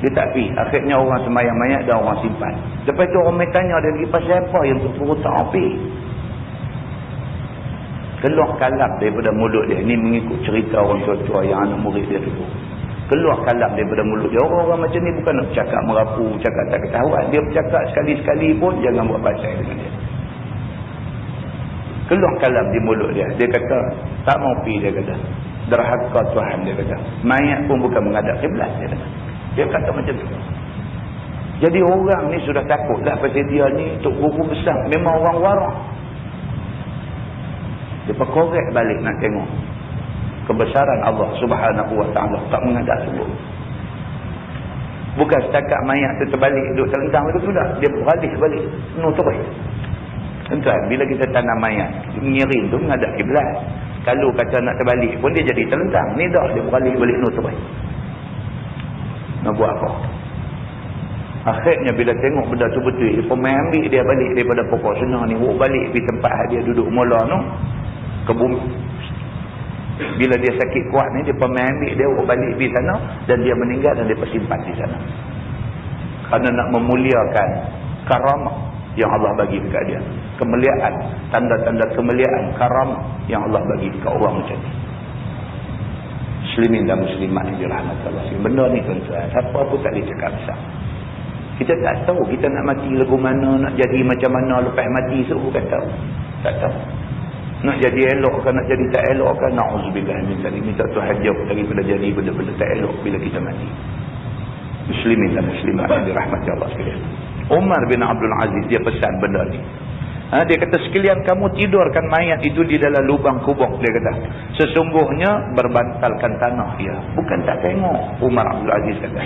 [SPEAKER 1] Dia tak pergi. Akhirnya orang semayang mayat dan orang simpan. Lepas tu orang main tanya dia lagi, pasal apa yang tu tak pergi? Keluar kalam daripada mulut dia. Ini mengikut cerita orang tua-tua yang anak murid dia dulu. Keluar kalam daripada mulut dia. Orang-orang macam ni bukan nak cakap merapu, cakap tak ketahuan. Dia bercakap sekali-sekali pun jangan buat pasal dengan dia. Keluar kalam di mulut dia. Dia kata, tak mau pergi, dia kata. Derhaka Tuhan, dia kata. Mayat pun bukan menghadap kiblat, dia kata. Dia kata macam tu. Jadi orang ni sudah takut lah pasal dia ni tok guru besar. Memang orang warak. Dia korek balik nak tengok kebesaran Allah Subhanahu Wa Taala, tak menghadap sebut. Bukan setakat mayat tu terbalik duduk terlentang itu sudah, dia beralih balik penuh terus. Tuan, bila kita tanam mayat ngiring tu menghadap kiblat, kalau kata nak terbalik pun dia jadi terlentang. Ni dah dia beralih balik penuh terus. Nak buat apa? Akhirnya bila tengok benda tu betul, dia pun ambil dia balik daripada Pokok Senar ni, balik di tempat dia duduk mula tu ke bumi. Bila dia sakit kuat ni, dia ambil dia balik di sana dan dia meninggal dan dia simpan di sana. Kerana nak memuliakan karamah yang Allah bagi dekat dia. Kemuliaan, tanda-tanda kemuliaan karamah yang Allah bagi dekat orang macam ni. Muslimin dan muslimat yang dirahmati Allah. Benda ni tuan-tuan, siapa pun tak boleh cakap besar. Kita tak tahu kita nak mati lagu mana, nak jadi macam mana lepas mati tu bukan tahu. Tak tahu. Nak jadi elok ke, nak jadi tak elok ke, na'udzubillah min zalik. Minta Tuhan jauh daripada jadi benda-benda tak elok bila kita mati. Muslimin dan muslimat yang dirahmati Allah sekalian. Umar bin Abdul Aziz dia pesan benda ni. Dia kata sekalian kamu tidurkan mayat itu di dalam lubang kubur, dia kata. Sesungguhnya berbantalkan tanah dia. Bukan tak tengok, Umar Abdul Aziz kata.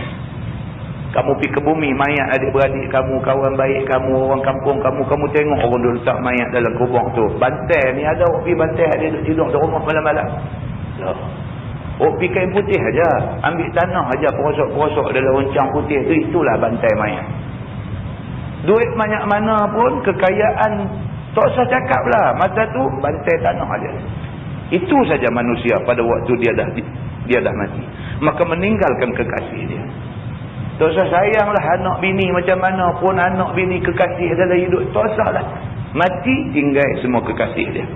[SPEAKER 1] Kamu pergi ke bumi, mayat adik-beradik kamu, kawan baik kamu, orang kampung kamu tengok orang dulu letak mayat dalam kubur tu. Bantai ni ada orang pergi bantai dia duduk tidur di rumah malam-malam. Orang pergi kain putih aja, ambil tanah aja perosok-perosok dalam roncang putih tu, itulah bantai mayat. Duit banyak mana pun, kekayaan tak usah cakap lah. Masa tu bantai tanah aja. Itu saja manusia pada waktu dia dah mati. Maka meninggalkan kekasih dia. Tak usah sayanglah anak bini macam mana pun, anak bini kekasih dalam hidup. Tak usahlah. Mati tinggal semua kekasih dia.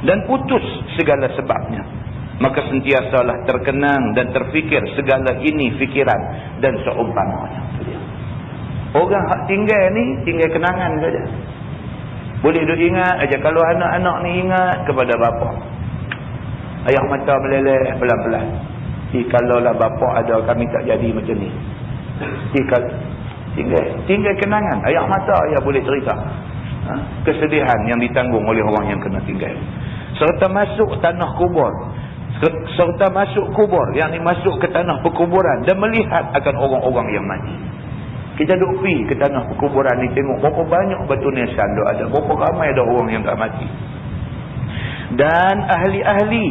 [SPEAKER 1] Dan putus segala sebabnya. Maka sentiasalah terkenang dan terfikir segala ini fikiran dan seumpamanya. Orang hak tinggal ni, tinggal kenangan saja. Boleh duk ingat aja. Kalau anak-anak ni ingat kepada bapa. Ayah mata meleleh pelan-pelan. Kalaulah bapa ada, kami tak jadi macam ni. Tinggal kenangan. Ayah mata, ayah boleh cerita. Kesedihan yang ditanggung oleh orang yang kena tinggal. Serta masuk tanah kubur. Serta masuk kubur, yang masuk ke tanah perkuburan dan melihat akan orang-orang yang mati. Kita duk pergi ke tanah perkuburan ni, tengok berapa banyak batu nisan duk ada, berapa ramai ada orang yang tak mati. Dan ahli-ahli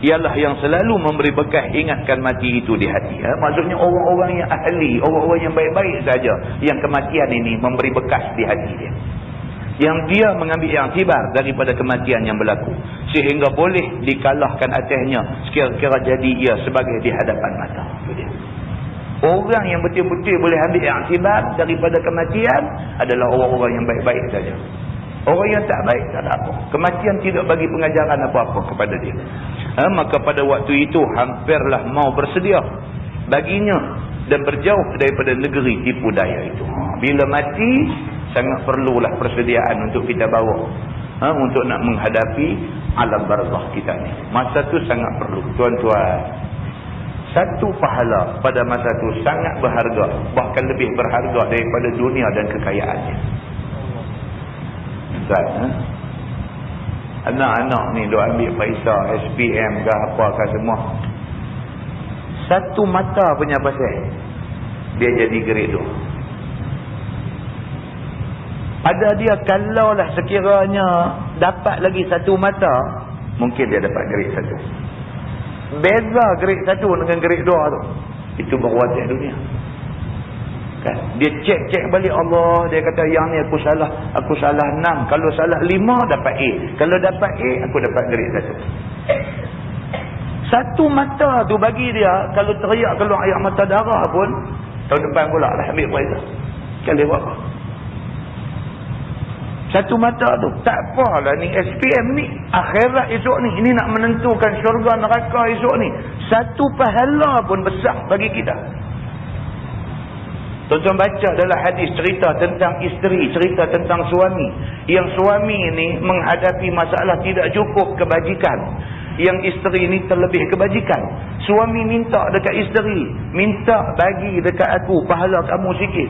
[SPEAKER 1] ialah yang selalu memberi bekas ingatkan mati itu di hati. Maksudnya orang-orang yang ahli, orang-orang yang baik-baik saja yang kematian ini memberi bekas di hati dia, yang dia mengambil iktibar daripada kematian yang berlaku, sehingga boleh dikalahkan atasnya sekira-kira jadi ia sebagai di hadapan mata. Itu dia. Orang yang betul-betul boleh ambil iktibar daripada kematian adalah orang-orang yang baik-baik saja. Orang yang tak baik tak ada apa. Kematian tidak bagi pengajaran apa-apa kepada dia. Maka pada waktu itu hampirlah mau bersedia baginya dan berjauh daripada negeri tipu daya itu. Bila mati, sangat perlulah persediaan untuk kita bawa. Untuk nak menghadapi alam barzakh kita ni. Masa tu sangat perlu. Tuan-tuan, satu pahala pada masa tu sangat berharga. Bahkan lebih berharga daripada dunia dan kekayaannya. Anak-anak ni duk ambil Faisal, SPM ke apa ke semua. Satu mata punya pasal dia jadi grade 2. Ada dia kalaulah sekiranya dapat lagi satu mata, mungkin dia dapat grade 1. Beza grade 1 dengan grade 2 tu, itu baru atas dunia. Kan? Dia cek balik Allah, dia kata yang ni aku salah 6, kalau salah 5 dapat A, kalau dapat A aku dapat grade 1. Satu mata tu bagi dia, kalau teriak keluar air mata darah pun tahun depan pula dah ambil Faizal. Kali berapa? Satu mata tu tak apalah. Ni SPM ni akhirat esok ni, ini nak menentukan syurga neraka esok ni. Satu pahala pun besar bagi kita. Tuan-tuan baca dalam hadis cerita tentang isteri, cerita tentang suami. Yang suami ni menghadapi masalah tidak cukup kebajikan, yang isteri ni terlebih kebajikan. Suami minta dekat isteri, minta bagi dekat aku pahala kamu sikit.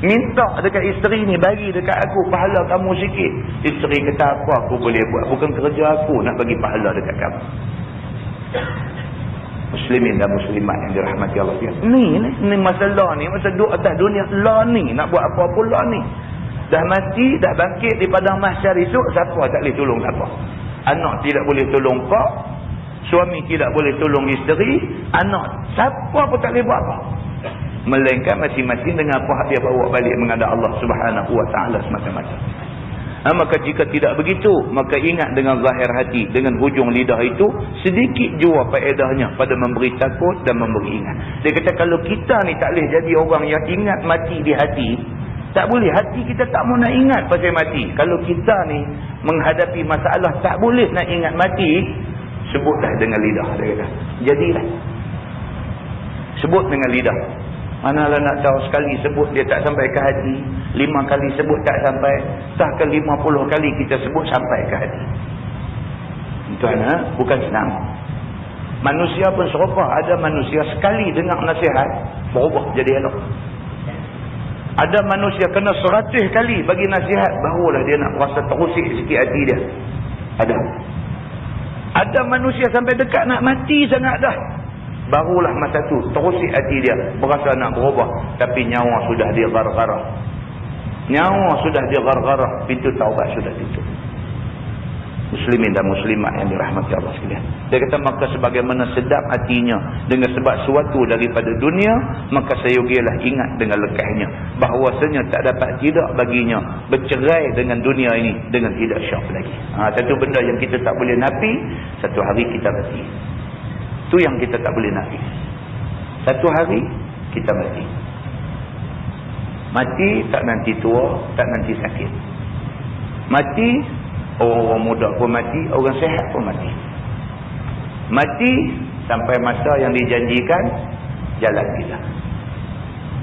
[SPEAKER 1] Minta dekat isteri ni, bagi dekat aku pahala kamu sikit. Isteri kata, apa aku boleh buat? Bukan kerja aku nak bagi pahala dekat kamu. Muslimin dan muslimat yang dirahmati Allah. Ni masalah ni, masa duduk atas dunia lah ni, nak buat apa-apa lah ni. Dah mati, dah bangkit di padang mahsyar esok, siapa tak boleh tolong siapa? Anak tidak boleh tolong kau, suami tidak boleh tolong isteri, anak siapa pun tak boleh buat apa. Melainkan masing-masing dengan apa dia bawa balik menghadap Allah Subhanahu wa taala semata-mata. Maka jika tidak begitu, maka ingat dengan zahir hati, dengan hujung lidah itu, sedikit jua faedahnya pada memberi takut dan memberi ingat. Dia kata kalau kita ni tak boleh jadi orang yang ingat mati di hati, tak boleh, hati kita tak mau nak ingat pasal mati. Kalau kita ni menghadapi masalah tak boleh nak ingat mati, sebutlah dengan lidah, dia kata. Jadilah. Sebut dengan lidah. Manalah nak tahu, sekali sebut dia tak sampai ke hati, 5 kali sebut tak sampai, tahkan 50 kali kita sebut sampai ke hati. Tuan, bukan senang. Manusia pun serupa. Ada manusia sekali dengar nasihat berubah jadi elok. Ada manusia kena 100 kali bagi nasihat barulah dia nak rasa terusik sikit hati dia. Ada manusia sampai dekat nak mati sangat dah, barulah masa tu terusik hati dia, berasa nak berubah, tapi nyawa sudah dia gargarah. Nyawa sudah dia gargarah, pintu taubat sudah tutup. Muslimin dan muslimat yang dirahmati Allah sekalian. Dia kata maka sebagaimana sedap hatinya dengan sebab suatu daripada dunia, maka seyogialah ingat dengan lekasnya bahawasanya tak dapat tidak baginya bercerai dengan dunia ini dengan tidak syak lagi. Satu benda yang kita tak boleh nafi, satu hari kita mati. Itu yang kita tak boleh nafi. Satu hari kita mati. Mati tak nanti tua, tak nanti sakit. Mati, orang muda pun mati, orang sehat pun mati. Mati sampai masa yang dijanjikan, jalan kita.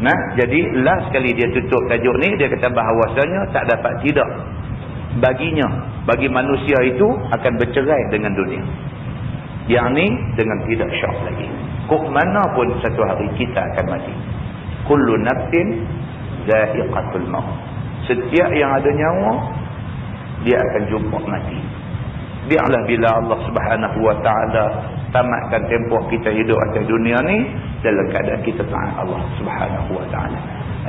[SPEAKER 1] Nah, jadi last sekali dia tutup tajuk ni, dia kata bahawasanya tak dapat tidak baginya, bagi manusia itu akan bercerai dengan dunia. Yang ni dengan tidak syak lagi. Kok mana pun satu hari kita akan mati. Kullu nafsin dha'iqatul maut. Setiap yang ada nyawa, dia akan jumpa mati. Biarlah bila Allah Subhanahu wa taala tamatkan tempoh kita hidup atas dunia ni dalam keadaan kita taat Allah Subhanahu wa taala.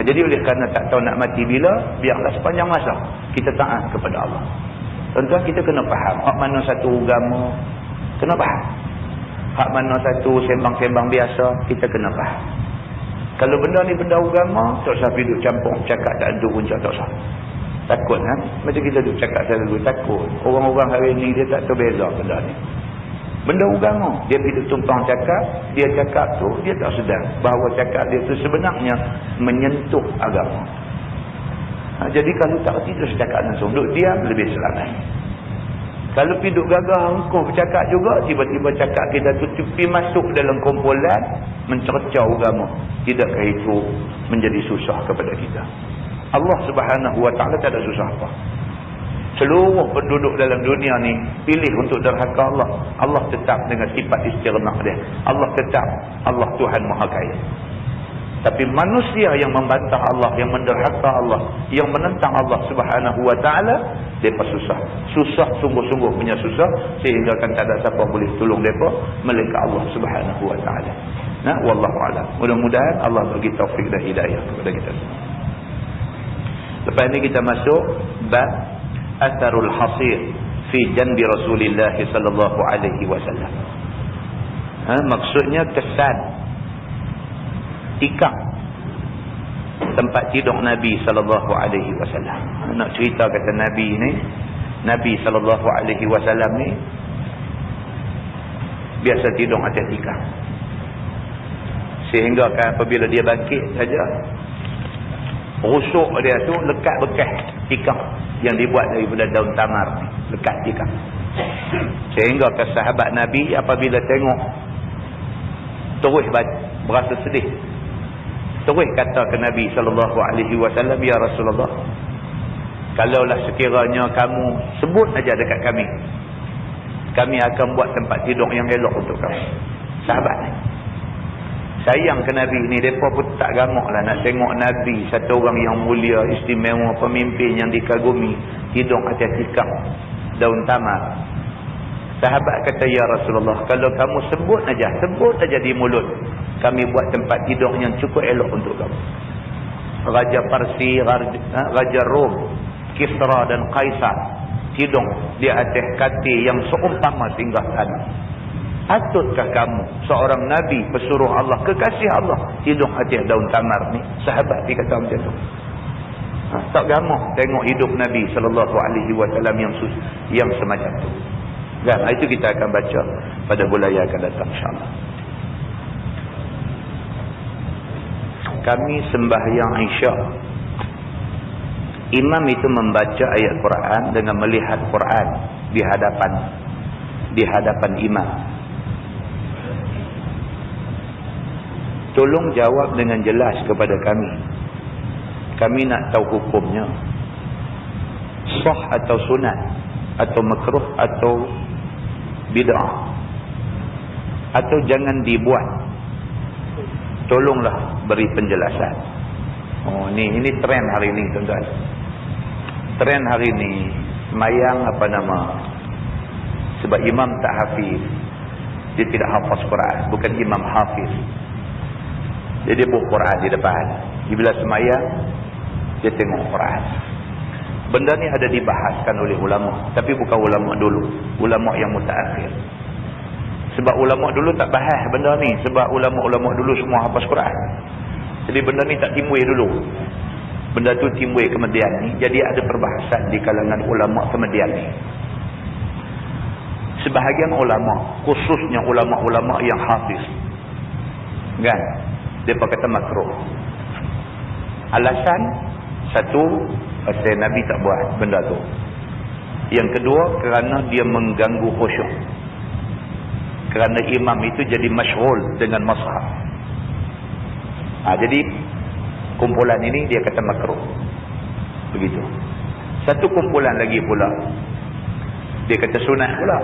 [SPEAKER 1] Jadi oleh kerana tak tahu nak mati bila, biarlah sepanjang masa kita taat kepada Allah. Tuan-tuan, kita kena faham hak mana satu agama, kena faham. Hak mana satu sembang-sembang biasa, kita kena faham. Kalau benda ni benda agama, tak usah duduk campur cakap tak ada punca, tak usah. Takut kan? Macam kita duduk cakap selalu, takut. Orang-orang hari ni dia tak tahu beza benda ni. Benda agama, dia pergi tumpang cakap, dia cakap tu, dia tak sedar bahawa cakap dia tu sebenarnya menyentuh agama. Jadi kalau tak erti terus cakap langsung, duduk diam lebih selamat. Kalau pergi duduk gagah hukum bercakap juga, tiba-tiba cakap kita tu pergi masuk dalam kumpulan mencercah agama. Tidakkah itu menjadi susah kepada kita? Allah Subhanahu wa taala tak ada susah apa. Seluruh penduduk dalam dunia ni pilih untuk derhaka Allah. Allah tetap dengan sifat istighnaq dia. Allah tetap Allah Tuhan Maha Kaya. Tapi manusia yang membantah Allah, yang menderhaka Allah, yang menentang Allah Subhanahu wa taala, depa susah. Susah sungguh-sungguh punya susah, sehingga kan tak ada siapa boleh tolong depa melainkan Allah Subhanahu wa taala. Nah, wallahu a'lam. Mudah-mudahan Allah bagi taufik dan hidayah kepada kita semua. Lepas ni kita masuk bab atharul hasir fi janbi Rasulillah sallallahu alaihi wasallam. Maksudnya kesan tikar tempat tidur Nabi sallallahu alaihi wasallam. Nak cerita kata Nabi ni, Nabi sallallahu alaihi wasallam ni biasa tidur atas tikar. Sehingga kan apabila dia bangkit saja, rusuk dia tu lekat bekas tikar yang dibuat daripada daun tamar ni, lekat tikar. Sehingga ke sahabat Nabi apabila tengok terus berasa sedih. Terus kata ke Nabi sallallahu alaihi wasallam, ya Rasulullah, kalaulah sekiranya kamu sebut aja dekat kami akan buat tempat tidur yang elok untuk kamu. Sahabat ni sayang ke Nabi ni, mereka pun tak gamak lah nak tengok Nabi, satu orang yang mulia, istimewa, pemimpin yang dikagumi, tidur atas tikar daun tamar. Sahabat kata, ya Rasulullah, kalau kamu sebut aja di mulut, kami buat tempat tidur yang cukup elok untuk kamu. Raja Parsi, Raja Rom, Kisra dan Kaisar tidur di atas katil yang seumpama singgah sana. Patutkah kamu seorang Nabi pesuruh Allah, kekasih Allah, tidur atas daun tamar ni? Sahabat dia kata macam tu. Tak gamak tengok hidup Nabi sallallahu alaihi wasallam yang semacam tu. Dan itu kita akan baca pada bulan yang akan datang insya-Allah. Kami sembahyang Isyak. Imam itu membaca ayat Quran dengan melihat Quran di hadapan imam. Tolong jawab dengan jelas kepada kami. Kami nak tahu hukumnya. Sah atau sunat, atau makruh atau bid'ah, atau jangan dibuat. Tolonglah beri penjelasan. Oh, ini trend hari ini, tuan-tuan. Trend hari ini semayang sebab imam tak hafiz. Dia tidak hafaz Quran, bukan imam hafiz. Jadi dia buka Quran di depan. Bila semayang, dia tengok Quran. Benda ni ada dibahaskan oleh ulama. Tapi bukan ulama dulu. Ulama yang mutaakhir. Sebab ulama dulu tak bahas benda ni. Sebab ulama-ulama dulu semua hafaz Quran. Jadi benda ni tak timbul dulu. Benda tu timbul kemudian ni. Jadi ada perbahasan di kalangan ulama kemudian ni. Sebahagian ulama, khususnya ulama-ulama yang hafiz, kan, dia kata makruh. Alasan satu, pasal Nabi tak buat benda tu. Yang kedua, kerana dia mengganggu khusyuk. Kerana imam itu jadi masyghul dengan mashaf. Jadi kumpulan ini dia kata makruh. Begitu. Satu kumpulan lagi pula, dia kata sunat pula.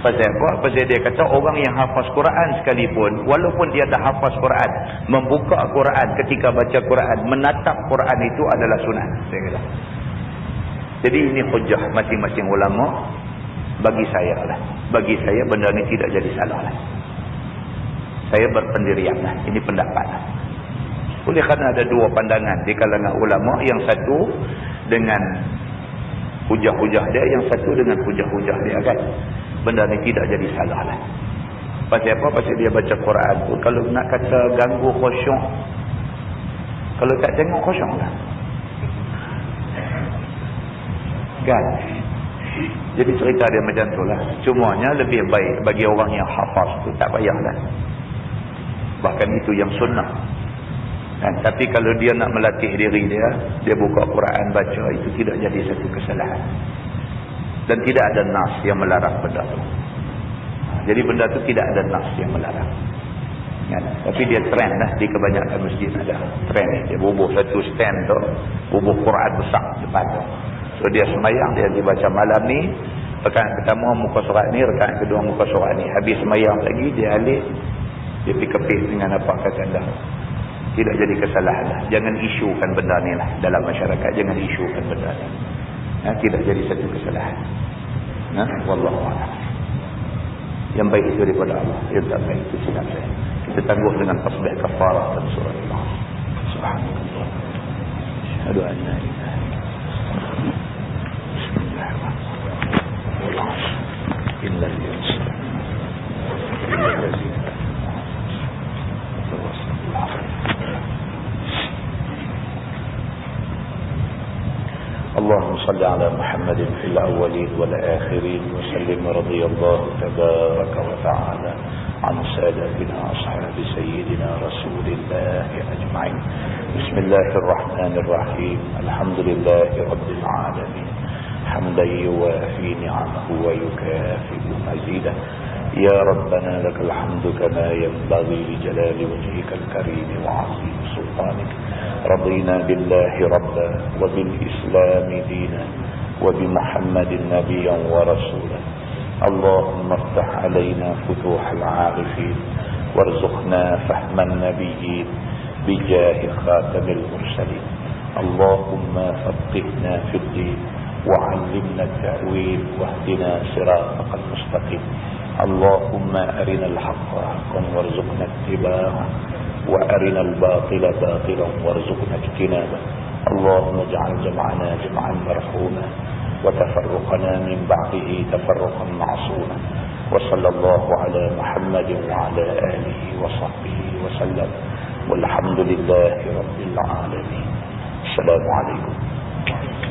[SPEAKER 1] Pasal apa? Pasal dia kata orang yang hafaz Quran sekalipun, walaupun dia dah hafaz Quran, membuka Quran ketika baca Quran, menatap Quran itu adalah sunat. Saya kata. Jadi ini hujah masing-masing ulama Bagi saya benda ni tidak jadi salah lah. Saya berpendirian lah. Ini pendapat lah. Oleh kerana ada dua pandangan di kalangan ulama. Yang satu dengan hujah-hujah dia, yang satu dengan hujah-hujah dia kan. Benda ni tidak jadi salah lah. Pasal apa? Pasal dia baca Quran tu. Kalau nak kata ganggu khusyuk, kalau tak tengok khusyuk lah. Kan? Jadi cerita dia macam tu lah. Cumanya lebih baik bagi orang yang hafaz tu, tak payahlah. Bahkan itu yang sunnah. Kan? Tapi kalau dia nak melatih diri dia buka Quran baca, itu tidak jadi satu kesalahan. Dan tidak ada nas yang melarang benda tu. Jadi benda tu tidak ada nas yang melarang. Kan? Tapi dia trend lah di kebanyakan masjid ada. Trend ni. Dia bubuh satu stand tu, bubuh Quran besar depan tu. So dia semayang, dia dibaca malam ni, rekaan pertama muka surat ni, rekaan kedua muka surat ni. Habis semayang lagi, dia alik, dia pergi kepit dengan apa kata dah. Tidak jadi kesalahan lah. Jangan isukan benda ni lah dalam masyarakat. Jangan isukan benda ni. Tidak jadi satu kesalahan. Wallahualam. Yang baik itu daripada Allah. Yang tak baik itu silap saya. Kita tangguh dengan tasbih kafarah dan surah Allah. Subhanallah. Asyhadu an la ilaha illallah. إلا الإنسان إلا الذين اللهم صل على محمد في الأولين والآخرين وسلم رضي الله تبارك وتعالى عن سادتنا أصحاب سيدنا رسول الله أجمعين. بسم الله الرحمن الرحيم. الحمد لله رب العالمين حمدا يوافي نعمه ويكافئ مزيدا. يا ربنا لك الحمد كما ينبغي لجلال وجهك الكريم وعظيم سلطانك. رضينا بالله ربا وبالإسلام دينا وبمحمد نبيا ورسولا. اللهم افتح علينا فتوح العارفين وارزقنا فهم النبيين بجاه خاتم المرسلين. اللهم فقهنا في الدين وعلمنا التأويل واهدنا صراطك المستقيم. اللهم أرنا الحق حقا وارزقنا اتباعه وأرنا الباطل باطلا وارزقنا اجتنابه. اللهم اجعل جمعنا جمعا مرحوما وتفرقنا من بعده تفرقا معصوما. وصلى الله على محمد وعلى آله وصحبه وسلم والحمد لله رب العالمين. السلام عليكم.